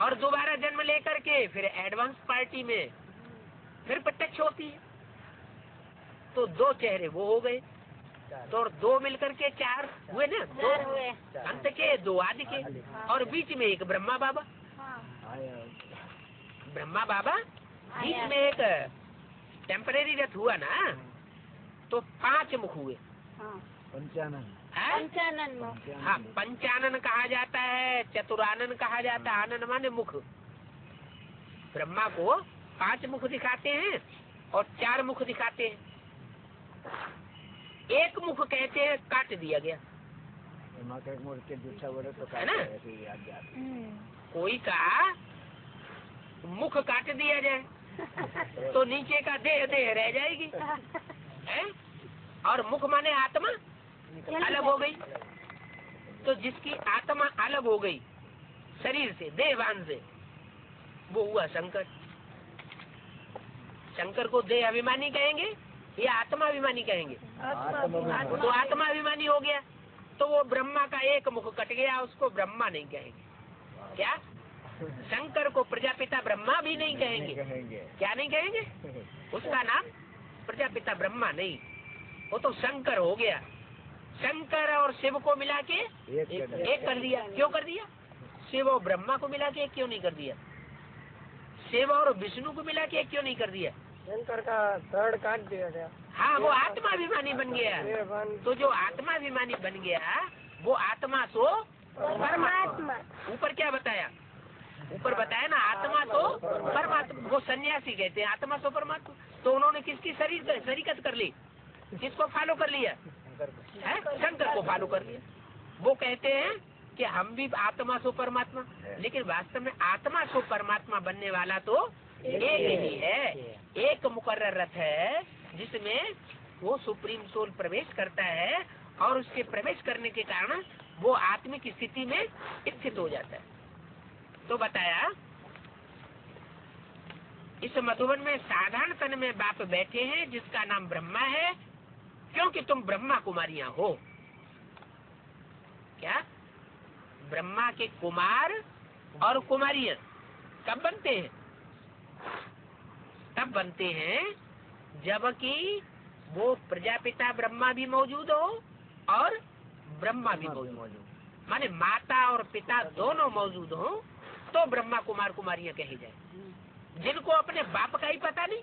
और दोबारा जन्म लेकर के फिर एडवांस पार्टी में फिर प्रत्यक्ष होती है। तो 2 चेहरे वो हो गए, तो 2 मिलकर के 4 हुए ना, 2 अंत के, 2 आदि के, और बीच में एक ब्रह्मा बाबा। ब्रह्मा बाबा बीच में एक टेम्परेरी रथ हुआ ना, तो 5 मुख हुए। पंचानन। हाँ, पंचानन कहा जाता है, चतुरानन कहा जाता है। आनन माने मुख। ब्रह्मा को 5 मुख दिखाते हैं और 4 मुख दिखाते हैं। एक मुख कहते हैं काट दिया गया, है ना? कोई का मुख काट दिया जाए तो नीचे का देह देह रह जाएगी, है? और मुख माने आत्मा अलग हो गई। तो जिसकी आत्मा अलग हो गई शरीर से, देहवान से, वो हुआ शंकर। शंकर को देह अभिमानी कहेंगे या आत्मा अभिमानी कहेंगे? तो आत्मा अभिमानी हो गया, तो वो ब्रह्मा का एक मुख कट गया, उसको ब्रह्मा नहीं कहेंगे। क्या? शंकर को प्रजापिता ब्रह्मा भी नहीं कहेंगे। क्या नहीं कहेंगे? उसका नाम प्रजापिता ब्रह्मा नहीं, वो तो शंकर हो गया। शंकर और शिव को मिला के एक कर दिया। क्यों कर दिया? शिव और ब्रह्मा को मिला के एक क्यों नहीं कर दिया? शिव और विष्णु को मिला के एक क्यों नहीं कर दिया? शंकर का थर्ड काट दिया गया। हाँ, वो आत्माभिमानी बन गया। तो जो आत्माभिमानी बन गया, वो आत्मा सो परमात्मा। ऊपर क्या बताया? ऊपर बताया ना, आत्मा तो परमात्मा। वो सन्यासी कहते हैं आत्मा सो परमात्मा। तो उन्होंने किसकी शरीकत कर ली? किसको फॉलो कर लिया? शंकर को फॉलो कर लिया। वो कहते हैं कि हम भी आत्मा सो परमात्मा, लेकिन वास्तव में आत्मा सो परमात्मा बनने वाला तो एक ही है। एक मुकर्रर रथ है जिसमें वो सुप्रीम सोल प्रवेश करता है, और उसके प्रवेश करने के कारण वो आत्मिक स्थिति में स्थित हो जाता है। तो बताया, इस मधुबन में साधारण तन में बाप बैठे हैं जिसका नाम ब्रह्मा है, क्योंकि तुम ब्रह्मा कुमारियां हो। क्या? ब्रह्मा के कुमार और कुमारियां कब बनते हैं? तब बनते हैं जबकि वो प्रजापिता ब्रह्मा भी मौजूद हो और ब्रह्मा भी मौजूद हो, माने माता और पिता दोनों मौजूद हो, तो ब्रह्मा कुमार कुमारियां कही जाए। जिनको अपने बाप का ही पता नहीं,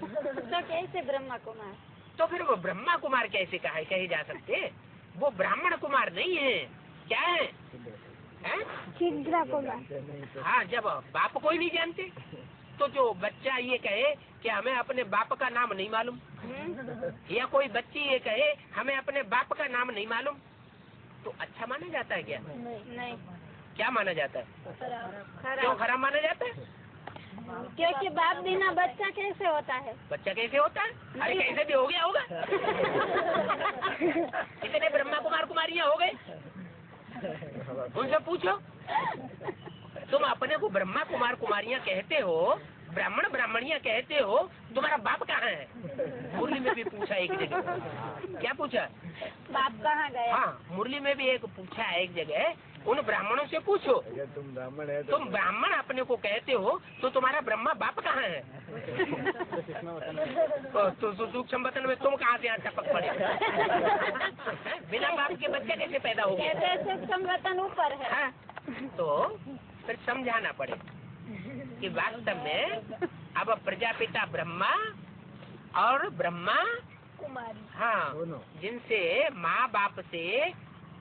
तो कैसे ब्रह्मा कुमार? तो फिर वो ब्रह्मा कुमार कैसे कहे जा सकते? वो ब्राह्मण कुमार नहीं है। क्या है? शीघ्र कुमार। हाँ, जब बाप को ही नहीं जानते, तो जो बच्चा ये कहे कि हमें अपने बाप का नाम नहीं मालूम, या कोई बच्ची ये कहे हमें अपने बाप का नाम नहीं मालूम, तो अच्छा माना जाता है क्या? नहीं। क्या माना जाता है? क्यों खराब माना जाता है? क्योंकि बाप बिना बच्चा कैसे होता है? बच्चा कैसे होता है? अरे कैसे भी हो गया होगा। इतने ब्रह्मा कुमार कुमारियां हो गए, उनसे पूछो। तुम अपने को ब्रह्मा कुमार कुमारियां कहते हो, ब्राह्मण ब्राह्मणियां कहते हो, तुम्हारा बाप कहाँ है? मुरली में भी पूछा एक जगह। क्या पूछा? बाप कहाँ गया? हाँ, मुरली में भी एक पूछा है एक जगह, उन ब्राह्मणों से पूछो, तुम ब्राह्मण है, तुम ब्राह्मण अपने को कहते हो, तो तुम्हारा ब्रह्मा बाप कहाँ है? तो सूक्ष्म वतन में तुम कहाँ से यहाँ टपक पड़े? बिना बाप के बच्चे कैसे पैदा हो गए? सूक्ष्म वतन ऊपर है। हाँ, तो फिर समझाना पड़े कि वास्तव में अब प्रजापिता ब्रह्मा और ब्रह्मा कुमारी, हाँ, जिनसे माँ बाप से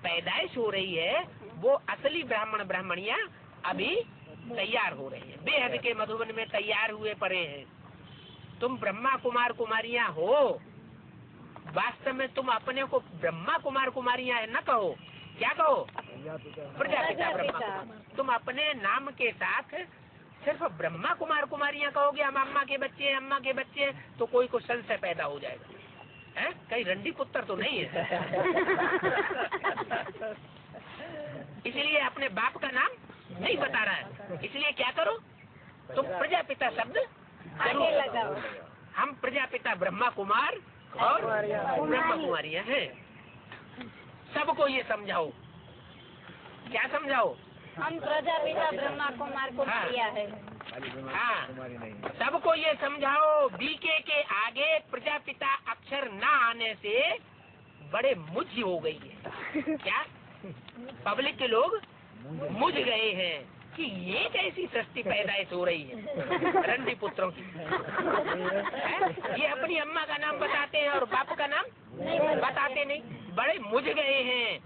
पैदाइश हो रही है, वो असली ब्राह्मण ब्राह्मणियां अभी तैयार हो रहे हैं, बेहद के मधुबन में तैयार हुए पड़े हैं। तुम ब्रह्मा कुमार कुमारियां हो, वास्तव में तुम अपने को ब्रह्मा कुमार कुमारियां न कहो, क्या कहो? प्रजापिता ब्रह्मा। तुम अपने नाम के साथ सिर्फ ब्रह्मा कुमार कुमारियां कहोगे, हम अम्मा के बच्चे हैं, अम्मा के बच्चे हैं, तो कोई को संशय पैदा हो जाएगा, है? कहीं रंडी पुत्र तो नहीं है। इसलिए अपने बाप का नाम नहीं बता रहा है, इसलिए क्या करो, तुम प्रजापिता शब्द आगे लगाओ। हम प्रजापिता ब्रह्मा कुमार और ब्रह्मा कुमारियां हैं। सबको ये समझाओ। क्या समझाओ? हम प्रजापिता ब्रह्मा कुमार कुमारियां है। हाँ, सबको ये समझाओ, बीके के आगे प्रजापिता अक्षर न आने से बड़े मुझ हो गई है। क्या? पब्लिक के लोग मुझ गए हैं कि ये कैसी सृष्टि पैदाइश हो रही है रंडी पुत्रों की। ये अपनी अम्मा का नाम बताते हैं और बाप का नाम बताते नहीं, बड़े मुझ गए हैं।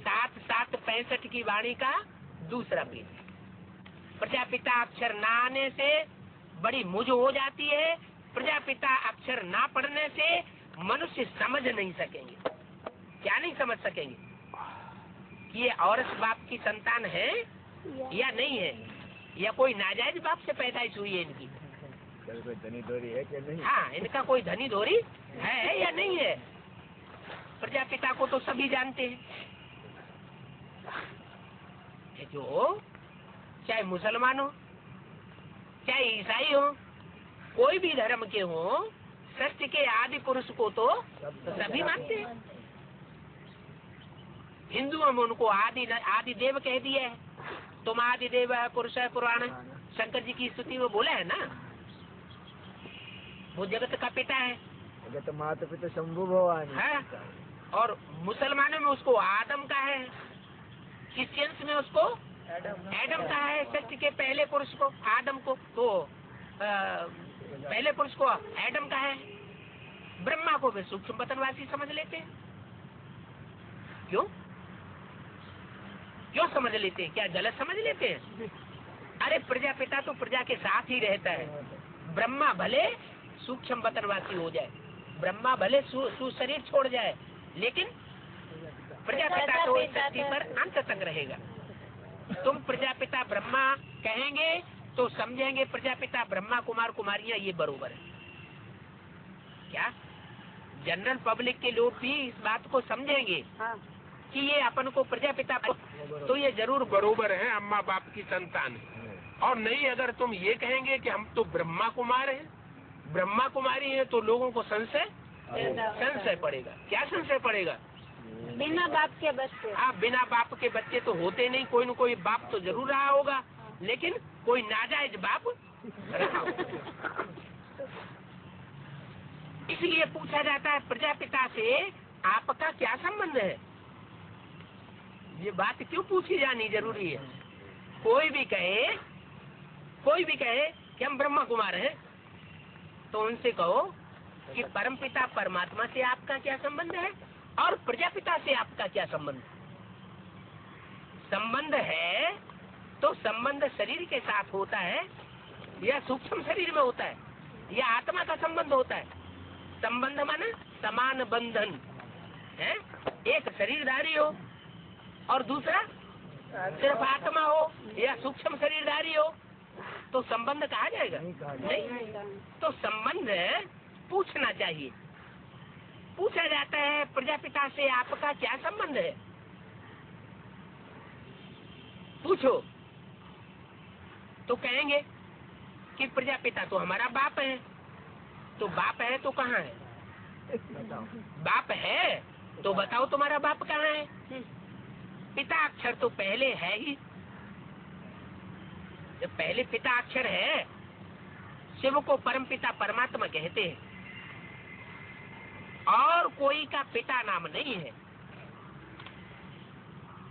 7/7/65 की वाणी का दूसरा पेज। प्रजापिता अक्षर न आने से बड़ी मुझ हो जाती है, प्रजापिता अक्षर ना पढ़ने से मनुष्य समझ नहीं सकेंगे। क्या नहीं समझ सकेंगे कि ये औरत बाप की संतान है या नहीं है, या कोई नाजायज बाप से पैदाइश हुई है इनकी? कल कोई धनी डोरी है कि नहीं? हाँ, इनका कोई धनी धोरी है या नहीं है? प्रजापिता को तो सभी जानते हैं। ये जो चाहे मुसलमान हो, चाहे ईसाई हो, कोई भी धर्म के हो, सृष्टि के आदि पुरुष को तो सभी मानते हैं। हिंदुओं में उनको आदि देव कह दिया है। तुम आदि देव है, पुरुष है, पुराण। शंकर जी की स्तुति में बोला है ना, वो जगत का पिता है। जगत माता पिता शंभु भगवान है। और मुसलमानों में उसको आदम का है, क्रिश्चियंस में उसको एडम का है। सृष्टि के पहले पुरुष को आदम को तो पहले पुरुष को एडम का है। ब्रह्मा को भी सूक्ष्म पतनवासी समझ लेते हैं। क्यों क्यों समझ लेते हैं? क्या गलत समझ लेते हैं? अरे प्रजापिता तो प्रजा के साथ ही रहता है। ब्रह्मा भले सूक्ष्म पतनवासी हो जाए, ब्रह्मा भले शरीर छोड़ जाए, लेकिन प्रजापिता तो इस धरती पर अंत तक रहेगा। तुम प्रजापिता ब्रह्मा कहेंगे तो समझेंगे प्रजापिता ब्रह्मा कुमार कुमारियां ये बरोबर है। क्या जनरल पब्लिक के लोग भी इस बात को समझेंगे कि ये अपन को प्रजापिता, तो ये जरूर बरोबर है, अम्मा बाप की संतान है। और नहीं, अगर तुम ये कहेंगे कि हम तो ब्रह्मा कुमार हैं, ब्रह्मा कुमारी है, तो लोगों को संशय पड़ेगा। क्या संशय पड़ेगा? बिना बाप के बच्चे। हाँ, बिना बाप के बच्चे तो होते नहीं। कोई न कोई बाप तो जरूर रहा होगा, लेकिन कोई नाजायज बाप रहा होगा। इसलिए पूछा जाता है प्रजापिता से आपका क्या संबंध है? ये बात क्यों पूछी जानी जरूरी है? कोई भी कहे कि हम ब्रह्मा कुमार हैं, तो उनसे कहो कि परमपिता परमात्मा से आपका क्या संबंध है और प्रजापिता से आपका क्या संबंध? संबंध है तो संबंध शरीर के साथ होता है या सूक्ष्म शरीर में होता है या आत्मा का संबंध होता है? संबंध माने समान बंधन है। एक शरीरधारी हो और दूसरा सिर्फ आत्मा हो या सूक्ष्म शरीरधारी हो, तो संबंध कहा जाएगा? नहीं। तो संबंध पूछना चाहिए। पूछा जाता है प्रजापिता से आपका क्या संबंध है? पूछो तो कहेंगे कि प्रजापिता तो हमारा बाप है। तो बाप है तो कहाँ है? बाप है तो बताओ तुम्हारा बाप कहाँ है? पिता अक्षर तो पहले है ही। जब पहले पिता अक्षर है, शिव को परम पिता परमात्मा कहते हैं, और कोई का पिता नाम नहीं है।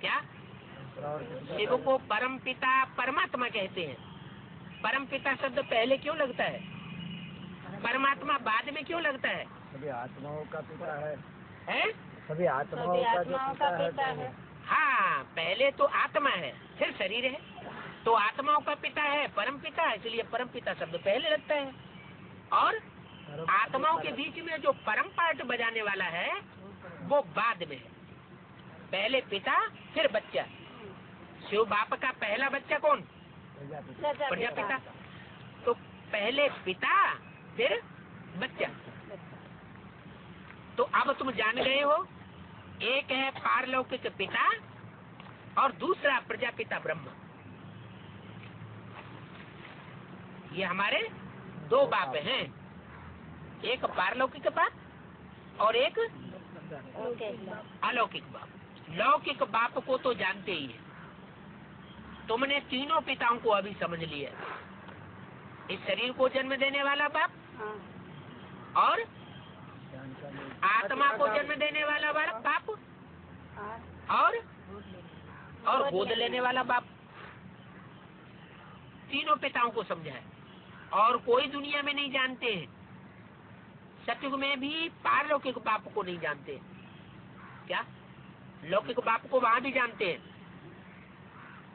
क्या? शिव को परम पिता परमात्मा कहते हैं। परम पिता शब्द पहले क्यों लगता है? परमात्मा बाद में क्यों लगता है? सभी आत्माओं का पिता है। हैं? सभी आत्माओं का जो पिता है। हाँ, पहले तो आत्मा है, फिर शरीर है, तो आत्माओं का पिता है परम पिता, इसलिए परम पिता शब्द पहले लगता है। और आत्माओं के बीच में जो परम पार्ट बजाने वाला है वो बाद में है। पहले पिता फिर बच्चा। शिव बाप का पहला बच्चा कौन? प्रजापिता। तो पहले पिता फिर बच्चा। तो अब तुम जान गए हो, एक है पारलौकिक पिता और दूसरा प्रजापिता ब्रह्मा। ये हमारे दो बाप हैं, एक पारलौकिक बाप और एक अलौकिक बाप। लौकिक बाप को तो जानते ही है, तुमने तीनों पिताओं को अभी समझ लिया। इस शरीर को जन्म देने वाला बाप और आत्मा को जन्म देने वाला बाप और गोद लेने वाला बाप। तीनों पिताओं को समझा है और कोई दुनिया में नहीं जानते हैं। सतयुग में भी पारलौकिक बाप को नहीं जानते। क्या? लौकिक बाप को वहाँ भी जानते हैं,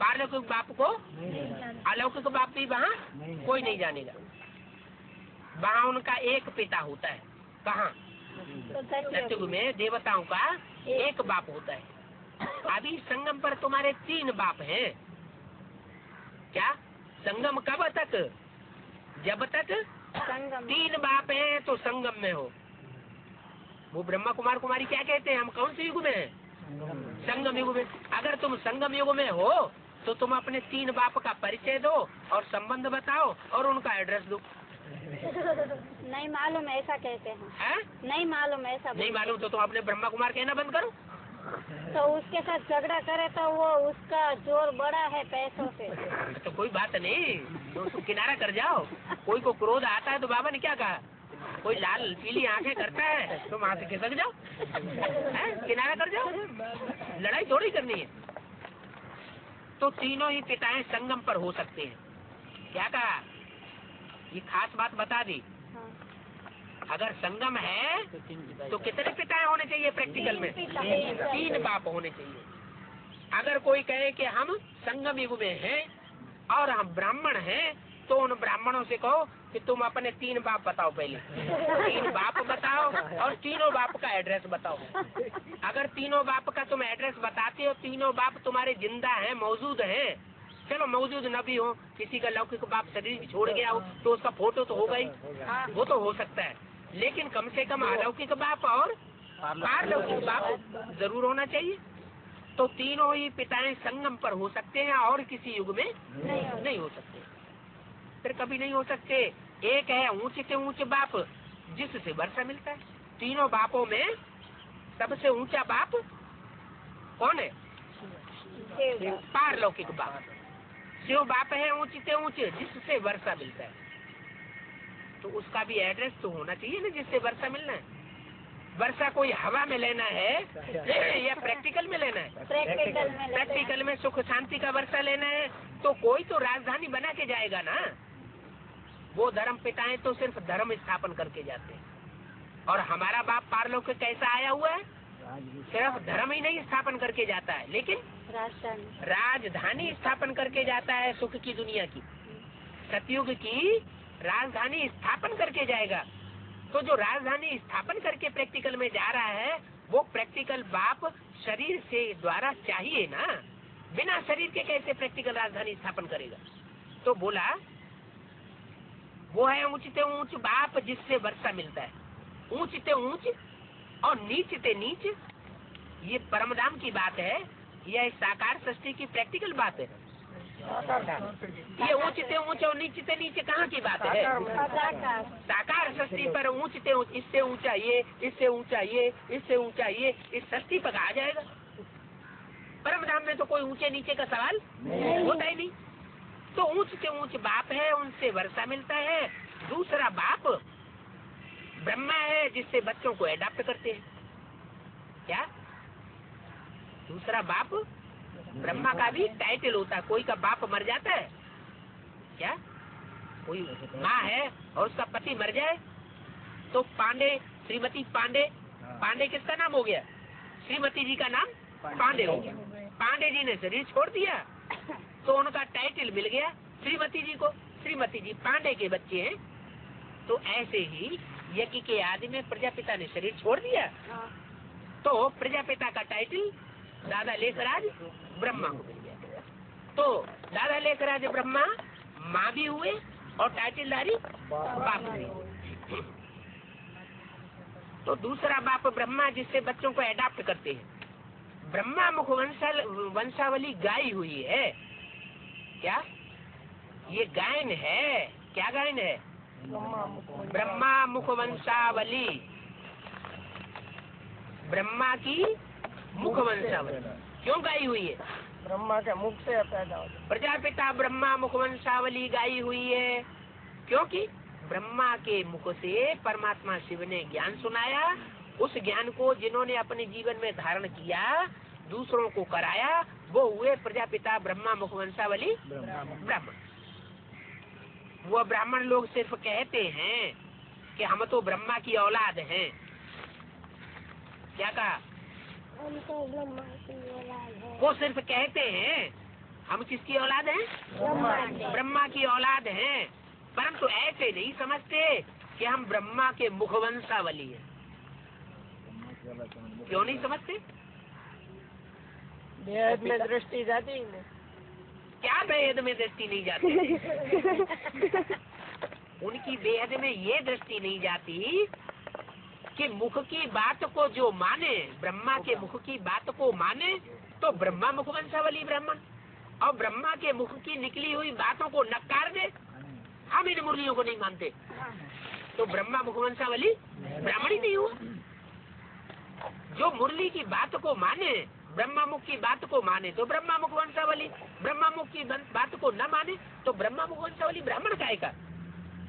पारलौकिक बाप को, अलौकिक बाप भी वहाँ कोई नहीं जानेगा। वहाँ उनका एक पिता होता है। कहाँ? सतयुग में देवताओं का एक बाप होता है। अभी संगम पर तुम्हारे तीन बाप हैं। क्या? संगम कब तक? जब तक संगम। 3 बाप हैं तो संगम में हो। वो ब्रह्मा कुमार कुमारी क्या कहते हैं, हम कौन से युग में हैं? संगम युग में। अगर तुम संगम युग में हो तो तुम अपने 3 बाप का परिचय दो और संबंध बताओ और उनका एड्रेस दो। नहीं मालूम ऐसा कहते हैं। है? नहीं मालूम ऐसा। नहीं मालूम तो तुम अपने ब्रह्मा कुमार कहना बंद करो। तो उसके साथ झगड़ा करे तो वो उसका जोर बड़ा है पैसों से। तो कोई बात नहीं, तो तुम किनारा कर जाओ। कोई को क्रोध आता है तो बाबा ने क्या कहा, कोई लाल पीली आंखें करता है तो वहां से खिसक जाओ, किनारा कर जाओ, लड़ाई थोड़ी करनी है। तो तीनों ही पिताएं संगम पर हो सकते हैं। क्या कहा, ये खास बात बता दी। अगर संगम है तो कितने पिताएं होने चाहिए प्रैक्टिकल में? 3 बाप होने चाहिए। अगर कोई कहे कि हम संगम युग में हैं और हम ब्राह्मण हैं तो उन ब्राह्मणों से कहो कि तुम अपने 3 बाप बताओ, पहले 3 बाप बताओ और तीनों बाप का एड्रेस बताओ। अगर तीनों बाप का तुम एड्रेस बताते हो, तीनों बाप तुम्हारे जिंदा हैं, मौजूद हैं, चलो मौजूद न भी हो, किसी का लौकिक बाप शरीर छोड़ गया हो तो उसका फोटो तो होगा ही, वो तो हो सकता है, लेकिन कम से कम अलौकिक बाप और पारलौकिक बाप जरूर होना चाहिए। तो तीनों ही पिताएं संगम पर हो सकते हैं और किसी युग में नहीं हो सकते। फिर कभी नहीं हो सकते। एक है ऊंचे से ऊंचे बाप जिससे वर्षा मिलता है। तीनों बापों में सबसे ऊंचा बाप कौन है? पारलौकिक बाप। शिव बाप है ऊंचे से ऊंचे जिससे वर्षा मिलता है। तो उसका भी एड्रेस तो होना चाहिए ना जिससे वर्षा मिलना है। वर्षा कोई हवा में लेना है या प्रैक्टिकल में लेना है? प्रैक्टिकल में सुख शांति का वर्षा लेना है तो कोई तो राजधानी बना के जाएगा ना। वो धर्म पिताएं तो सिर्फ धर्म स्थापन करके जाते हैं और हमारा बाप पारलौकिक कैसा आया हुआ है? सिर्फ धर्म ही नहीं स्थापन करके जाता है लेकिन राजधानी स्थापन करके जाता है सुख की दुनिया की। सतयुग की राजधानी स्थापन करके जाएगा। तो जो राजधानी स्थापन करके प्रैक्टिकल में जा रहा है वो प्रैक्टिकल बाप शरीर से द्वारा चाहिए ना। बिना शरीर के कैसे प्रैक्टिकल राजधानी स्थापन करेगा? तो बोला वो है ऊंचते ऊंच बाप जिससे वर्षा मिलता है। ऊंचते ऊंच और नीचते नीच, ये परमधाम की बात है। यह साकार सृष्टि की प्रैक्टिकल बात है। ये ऊंचते ऊंच और नीचते नीचे कहाँ की बात है? साकार सृष्टि पर ऊंचते ऊंच, इससे ऊंचा ये, इससे ऊंचा ये, इससे ऊंचा ये, इस सृष्टि पर आ जाएगा। परमधाम में तो कोई ऊंचे नीचे का सवाल होता ही नहीं। तो ऊंचते ऊंच बाप है, उनसे वर्षा मिलता है। दूसरा बाप ब्रह्मा है जिससे बच्चों को एडाप्ट करते हैं। क्या? दूसरा बाप ब्रह्मा का भी टाइटल होता है। कोई का बाप मर जाता है क्या? कोई माँ है और उसका पति मर जाए तो पांडे, श्रीमती पांडे, पांडे किसका नाम हो गया? श्रीमती जी का नाम पांडे हो गया। पांडे जी ने शरीर छोड़ दिया तो उनका टाइटल मिल गया श्रीमती जी को। श्रीमती जी पांडे के बच्चे हैं। तो ऐसे ही यज्ञ के आदि में प्रजापिता ने शरीर छोड़ दिया तो प्रजापिता का टाइटल दादा लेखराज ब्रह्मा को मिल गया। तो दादा लेखराज ब्रह्मा माँ भी हुए और टाइटलदारी बाप भी हुए। तो दूसरा बाप ब्रह्मा जिससे बच्चों को एडाप्ट करते हैं। ब्रह्मा मुख वंशावली गाई हुई है। क्या? ये गायन है। क्या गायन है? ब्रह्मा मुख वंशावली। ब्रह्मा की मुख वंशावली क्यों गाई हुई है? ब्रह्मा के मुख से पैदा होता। प्रजापिता ब्रह्मा मुख वंशावली गाई हुई है क्योंकि ब्रह्मा के मुख से परमात्मा शिव ने ज्ञान सुनाया। उस ज्ञान को जिन्होंने अपने जीवन में धारण किया, दूसरों को कराया, वो हुए प्रजापिता ब्रह्मा मुख वंशावली ब्राह्मण। वो ब्राह्मण लोग सिर्फ कहते हैं कि हम तो ब्रह्मा की औलाद हैं। क्या कहा? वो सिर्फ कहते हैं हम किसकी औलाद हैं? ब्रह्मा की औलाद हैं। परंतु ऐसे नहीं समझते कि हम ब्रह्मा के मुखवंशावली हैं। क्यों नहीं समझते? बेहद में दृष्टि जाती है। क्या बेहद में दृष्टि नहीं जाती? उनकी बेहद में ये दृष्टि नहीं जाती कि मुख की बात को जो माने, ब्रह्मा के मुख की बात को माने तो ब्रह्मा मुखवंशावली ब्राह्मण, और ब्रह्मा के मुख की निकली हुई बातों को नकार दे। हम इन मुरलियों को नहीं मानते तो ब्रह्मा मुखवंशावली ब्राह्मण ही नहीं हुआ। जो मुरली की बात को माने, ब्रह्मा मुख की बात को माने तो ब्रह्मा मुखवंशावली, ब्रह्मा मुख की बात को न माने तो ब्रह्मा मुखवंशावली ब्राह्मण काहे का?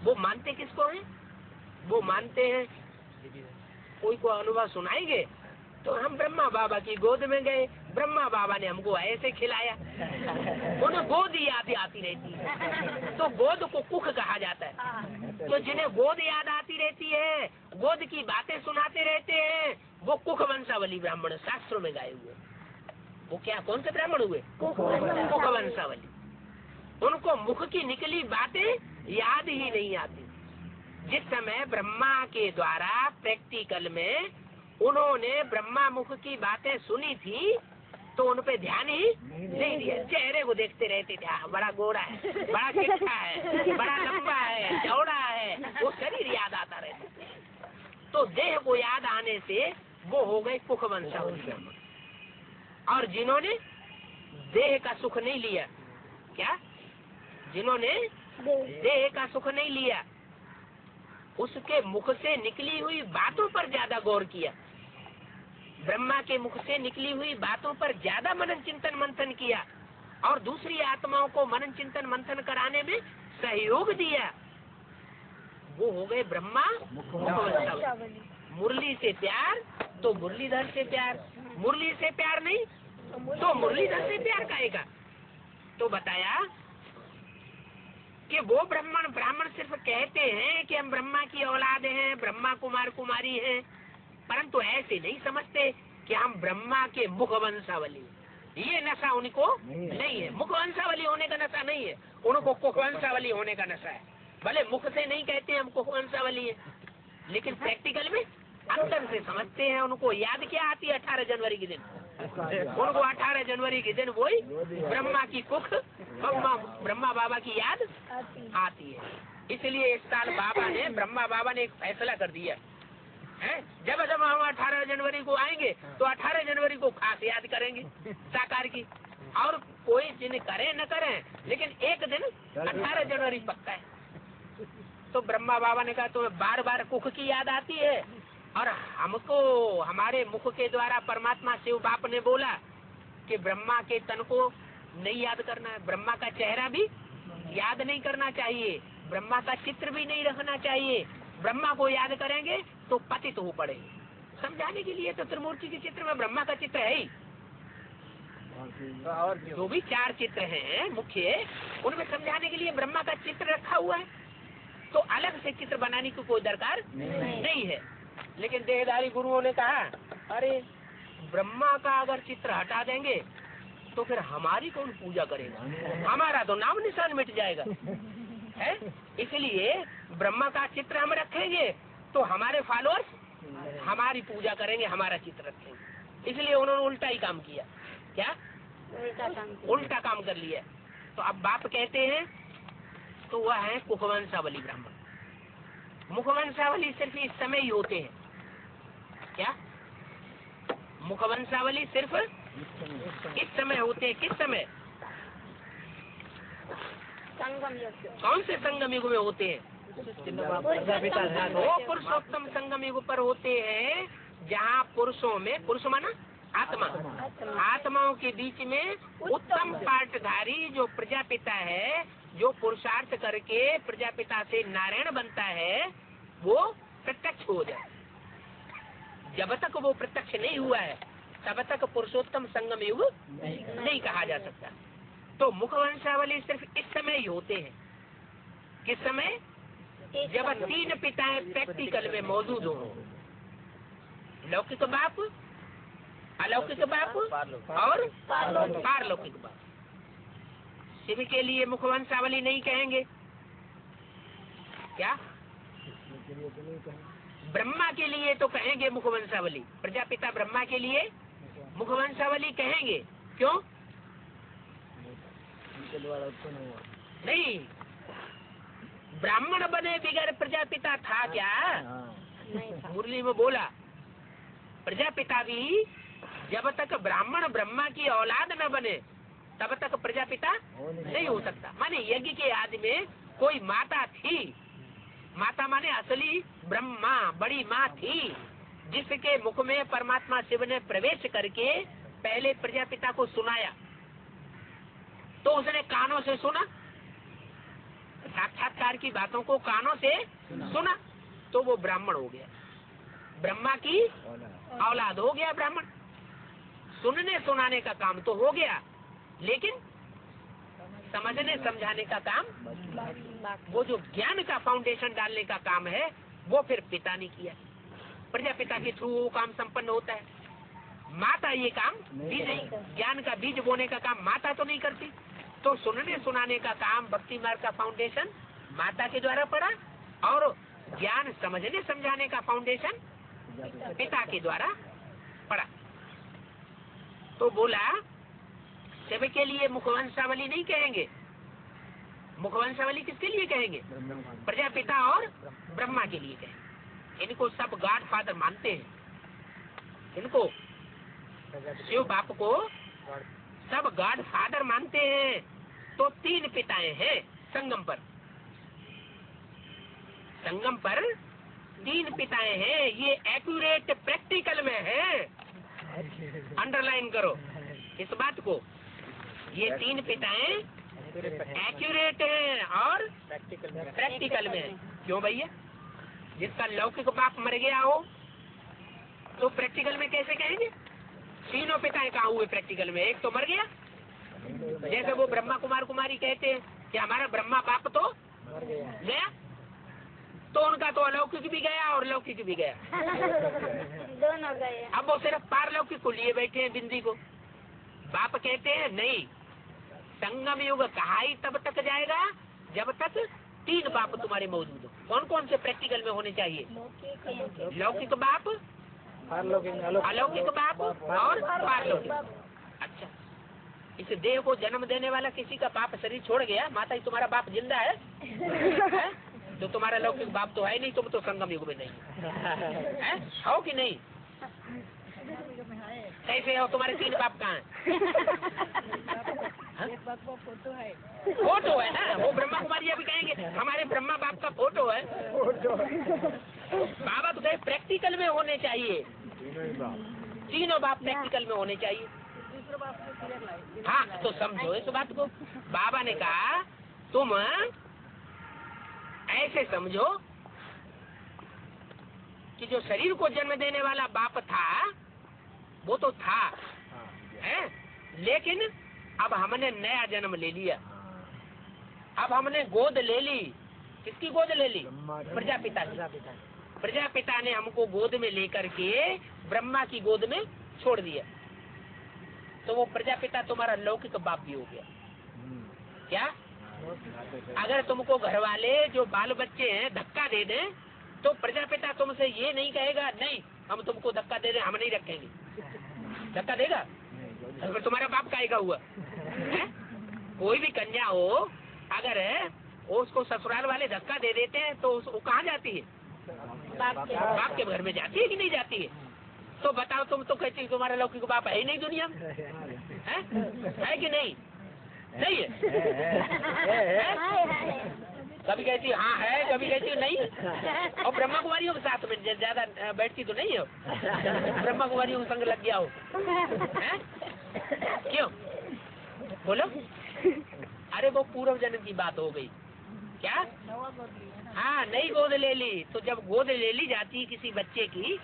वो मानते किसको है? वो मानते हैं, कोई को अनुभव सुनाएंगे तो हम ब्रह्मा बाबा की गोद में गए, ब्रह्मा बाबा ने हमको ऐसे खिलाया। उन्हें गोद याद आती रहती है तो गोद को कुख कहा जाता है। तो जिन्हें गोद याद आती रहती है, गोद की बातें सुनाते रहते हैं, वो कुख वंशावली ब्राह्मण शास्त्रों में गाए हुए। वो क्या, कौन से ब्राह्मण हुए? कुख वंशावली। उनको मुख की निकली बातें याद ही नहीं आती। जिस समय ब्रह्मा के द्वारा प्रैक्टिकल में उन्होंने ब्रह्मा मुख की बातें सुनी थी तो उन पे ध्यान ही नहीं दिया। चेहरे को देखते रहते थे, बड़ा गोरा है, बड़ा चिट्ठा है, बड़ा लंबा है, चौड़ा है, वो शरीर याद आता रहता। तो देह को याद आने से वो हो गए कुख वंशावली ब्राह्मण। और जिन्होंने देह का सुख नहीं लिया, क्या, जिन्होंने देह का सुख नहीं लिया, उसके मुख से निकली हुई बातों पर ज्यादा गौर किया, ब्रह्मा के मुख से निकली हुई बातों पर ज्यादा मनन चिंतन मंथन किया और दूसरी आत्माओं को मनन चिंतन मंथन कराने में सहयोग दिया, वो हो गए ब्रह्मा मुखवंशावली। मुरली से प्यार तो मुरलीधर से प्यार, मुरली से प्यार नहीं तो मुरलीधर से प्यार काहेगा? तो बताया कि वो ब्राह्मण सिर्फ कहते हैं कि हम ब्रह्मा की औलाद हैं, ब्रह्मा कुमार कुमारी हैं, परंतु ऐसे नहीं समझते कि हम ब्रह्मा के मुखवंशावली। ये नशा उनको नहीं है, मुखवंशावली होने का नशा नहीं है, उनको कुखवंशावली होने का नशा है। भले मुख से नहीं कहते हम कुखवंशावली है, लेकिन प्रैक्टिकल में अंदर से समझते हैं। उनको याद क्या आती है 18 जनवरी के दिन? उनको 18 जनवरी के दिन वही ब्रह्मा की कुख, ब्रह्मा बाबा की याद आती है। इसलिए इस साल ब्रह्मा बाबा ने एक फैसला कर दिया है, जब जब हम 18 जनवरी को आएंगे तो 18 जनवरी को खास याद करेंगे साकार की। और कोई दिन करे न करे, लेकिन एक दिन 18 जनवरी पक्का है। तो ब्रह्मा बाबा ने कहा तुम्हें बार बार कुख की याद आती है और हमको हमारे मुख के द्वारा परमात्मा शिव बाप ने बोला कि ब्रह्मा के तन को नहीं याद करना है, ब्रह्मा का चेहरा भी याद नहीं करना चाहिए, ब्रह्मा का चित्र भी नहीं रखना चाहिए। ब्रह्मा को याद करेंगे तो पतित हो पड़ेंगे। समझाने के लिए तो त्रिमूर्ति के चित्र में ब्रह्मा का चित्र है ही, और जो भी 4 चित्र हैं मुख्य, उनमें समझाने के लिए ब्रह्मा का चित्र रखा हुआ है। तो अलग से चित्र बनाने की कोई दरकार नहीं है। लेकिन देहधारी गुरुओं ने कहा अरे ब्रह्मा का अगर चित्र हटा देंगे तो फिर हमारी कौन पूजा करेगा, हमारा तो नाम निशान मिट जाएगा है। इसलिए ब्रह्मा का चित्र हम रखेंगे तो हमारे फॉलोअर्स हमारी पूजा करेंगे, हमारा चित्र रखेंगे। इसलिए उन्होंने उल्टा ही काम किया। क्या? उल्टा काम कर लिया। तो अब बाप कहते हैं तो वह है कुखवंशावली ब्राह्मण। मुखवंशावली सिर्फ इस समय ही होते हैं। क्या? मुखवंशावली सिर्फ इस समय होते हैं। किस समय? संगम युग। कौन से संगम युग में होते हैं? वो पुरुषोत्तम संगम युग पर होते हैं, जहाँ पुरुषों में, पुरुष माना आत्मा, आत्माओं के बीच में उत्तम पाठधारी जो प्रजापिता है, जो पुरुषार्थ करके प्रजापिता से नारायण बनता है, वो प्रत्यक्ष हो जाए। जब तक वो प्रत्यक्ष नहीं हुआ है तब तक पुरुषोत्तम संगम युग नहीं कहा जा सकता। तो मुखवंशावली सिर्फ इस समय ही होते हैं। किस समय? जब 3 पिताएं प्रैक्टिकल में मौजूद हो, लौकिक बाप, अलौकिक बाप और पारलौकिक बाप। शिव के लिए मुखवंशावली नहीं कहेंगे। क्या? ब्रह्मा के लिए तो कहेंगे मुखवंशावली, प्रजापिता ब्रह्मा के लिए मुखवंशावली कहेंगे। क्यों? प्रैक्टिकल वाला उत्पन्न हुआ। नहीं, ब्राह्मण बने बगैर प्रजापिता था क्या? हाँ, मुरली में बोला प्रजापिता भी जब तक ब्राह्मण ब्रह्मा की औलाद न बने तब तक प्रजापिता नहीं हो सकता। माने यज्ञ के आदि में कोई माता थी, माता माने असली ब्रह्मा, बड़ी माँ थी, जिसके मुख में परमात्मा शिव ने प्रवेश करके पहले प्रजापिता को सुनाया, तो उसने कानों से सुना, साक्षात्कार की बातों को कानों से सुना, तो वो ब्राह्मण हो गया, ब्रह्मा की औलाद हो गया ब्राह्मण। सुनने सुनाने का काम तो हो गया, लेकिन समझने समझाने का काम, वो जो ज्ञान का फाउंडेशन डालने का काम है वो फिर पिता ने किया। प्रजापिता के थ्रू वो काम संपन्न होता है। माता ये काम भी नहीं, ज्ञान का बीज बोने का काम माता तो नहीं करती। तो सुनने सुनाने का काम, भक्ति मार्ग का फाउंडेशन माता के द्वारा पड़ा, और ज्ञान समझने समझाने का फाउंडेशन पिता के द्वारा पड़ा। तो बोला शिव के लिए मुखवंशावली नहीं कहेंगे, मुखवंशावली किसके लिए कहेंगे? प्रजापिता और ब्रह्मा के लिए कहेंगे। इनको सब गॉड फादर मानते हैं, इनको शिव बाप को सब गॉड फादर मानते हैं। तो 3 पिताएं हैं संगम पर, संगम पर 3 पिताएं हैं। ये एक्यूरेट प्रैक्टिकल में है, अंडरलाइन करो इस बात को। ये 3 पिताएं एक्यूरेट है और प्रैक्टिकल में है। क्यों भैया? जिसका लौकिक बाप मर गया हो तो प्रैक्टिकल में कैसे कहेंगे? 3 पिताएं कहाँ हुए प्रैक्टिकल में? एक तो मर गया, जैसे वो ब्रह्मा कुमार कुमारी कहते हैं कि हमारा ब्रह्मा बाप तो गया, तो उनका तो अलौकिक भी गया और लौकिक भी गया, दोनों गए। अब वो सिर्फ पारलौकिक को लिए बैठे हैं, बिंदी को। बाप कहते हैं नहीं, संगम युग कहा ही तब तक जाएगा जब तक 3 बाप तुम्हारे मौजूद हो। कौन कौन से प्रैक्टिकल में होने चाहिए? लौकिक बाप, अलौकिक बाप और पारलौकिक। अच्छा, इस देह को जन्म देने वाला किसी का बाप शरीर छोड़ गया, माता ही तुम्हारा बाप जिंदा है, है? तो तुम्हारा लौकिक बाप तो है नहीं, तुम तो संगम युग में नहीं है, हो कि नहीं? कैसे हो? तुम्हारे 3 बाप कहाँ हैं? फोटो है ना, वो ब्रह्मा कुमारी अभी कहेंगे हमारे ब्रह्मा बाप का फोटो है। बाबा तो कहे प्रैक्टिकल में होने चाहिए, 3 बाप प्रैक्टिकल में होने चाहिए। हाँ, तो समझो इस बात को। बाबा ने कहा तुम ऐसे समझो कि जो शरीर को जन्म देने वाला बाप था वो तो था, है? लेकिन अब हमने नया जन्म ले लिया, अब हमने गोद ले ली। किसकी गोद ले ली? प्रजापिता की। प्रजापिता ने हमको गोद में लेकर के ब्रह्मा की गोद में छोड़ दिया, तो वो प्रजापिता तुम्हारा लौकिक बाप भी हो गया। क्या? अगर तुमको घर वाले जो बाल बच्चे हैं धक्का दे दें तो प्रजापिता तुमसे ये नहीं कहेगा नहीं हम तुमको धक्का दे दें, हम नहीं रखेंगे। धक्का देगा? अगर तुम्हारा बाप काहेगा हुआ है? कोई भी कन्या हो, अगर उसको ससुराल वाले धक्का दे देते हैं तो वो कहाँ जाती है? बाप के घर में जाती है कि नहीं जाती है? तो बताओ, तुम तो कहती तुम्हारा लौकिक बाप है ही नहीं दुनिया में, है कि नहीं? नहीं है? कभी कहती हाँ है, कभी कहती नहीं। और ब्रह्मा कुमारियों के साथ में ज्यादा बैठती तो नहीं हो, ब्रह्मा कुमारियों को संग लग गया हो, है? क्यों? बोलो। अरे वो पूर्व जन्म की बात हो गई। क्या? हाँ, नई गोद ले ली। तो जब गोद ले ली जाती है किसी बच्चे की,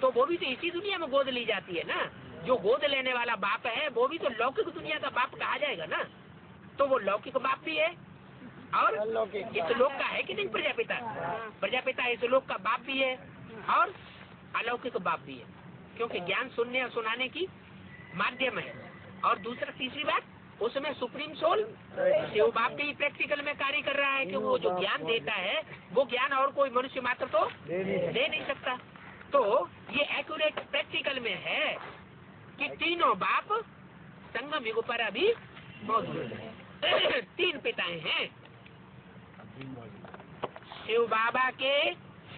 तो वो भी तो इसी दुनिया में गोद ली जाती है ना। जो गोद लेने वाला बाप है वो भी तो लौकिक दुनिया का बाप कहा जाएगा ना। तो वो लौकिक बाप भी है और इस लोक का है कि नहीं? प्रजापिता, प्रजापिता इस लोक का बाप भी है और अलौकिक बाप भी है, क्योंकि ज्ञान सुनने और सुनाने की माध्यम है। और दूसरा तीसरी बात, उसमें सुप्रीम सोल शिव बाप भी प्रैक्टिकल में कार्य कर रहा है कि वो जो ज्ञान देता है वो ज्ञान और कोई मनुष्य मात्र तो दे नहीं सकता। तो ये एक्यूरेट प्रैक्टिकल में है कि 3 बाप संगम युग पर अभी मौजूद है। तीन पिताएं हैं, शिव बाबा के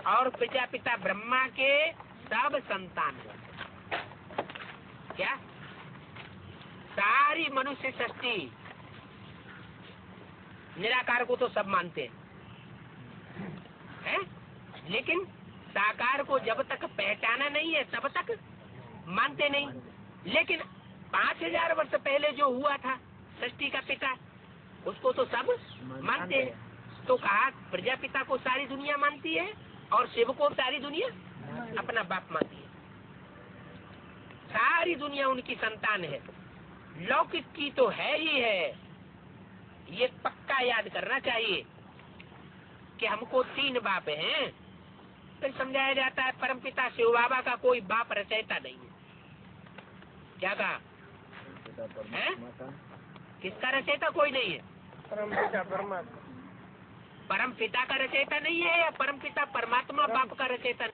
और प्रजापिता ब्रह्मा के सब संतान हैं। क्या सारी मनुष्य सृष्टि निराकार को तो सब मानते हैं, लेकिन साकार को जब तक पहचाना नहीं है तब तक मानते नहीं। लेकिन 5000 वर्ष पहले जो हुआ था सृष्टि का पिता, उसको तो सब मानते हैं। तो कहा प्रजापिता को सारी दुनिया मानती है और शिव को सारी दुनिया अपना बाप मानती है। सारी दुनिया उनकी संतान है, लौकिक की तो है ही है। ये पक्का याद करना चाहिए कि हमको 3 बाप हैं। फिर समझाया जाता है परमपिता शिव बाबा का कोई बाप रचयिता नहीं है। क्या कहा है? किसका रचयिता कोई नहीं है? परमपिता परमात्मा। परम पिता का रचयिता नहीं है या परम पिता परमात्मा बाप का रचयिता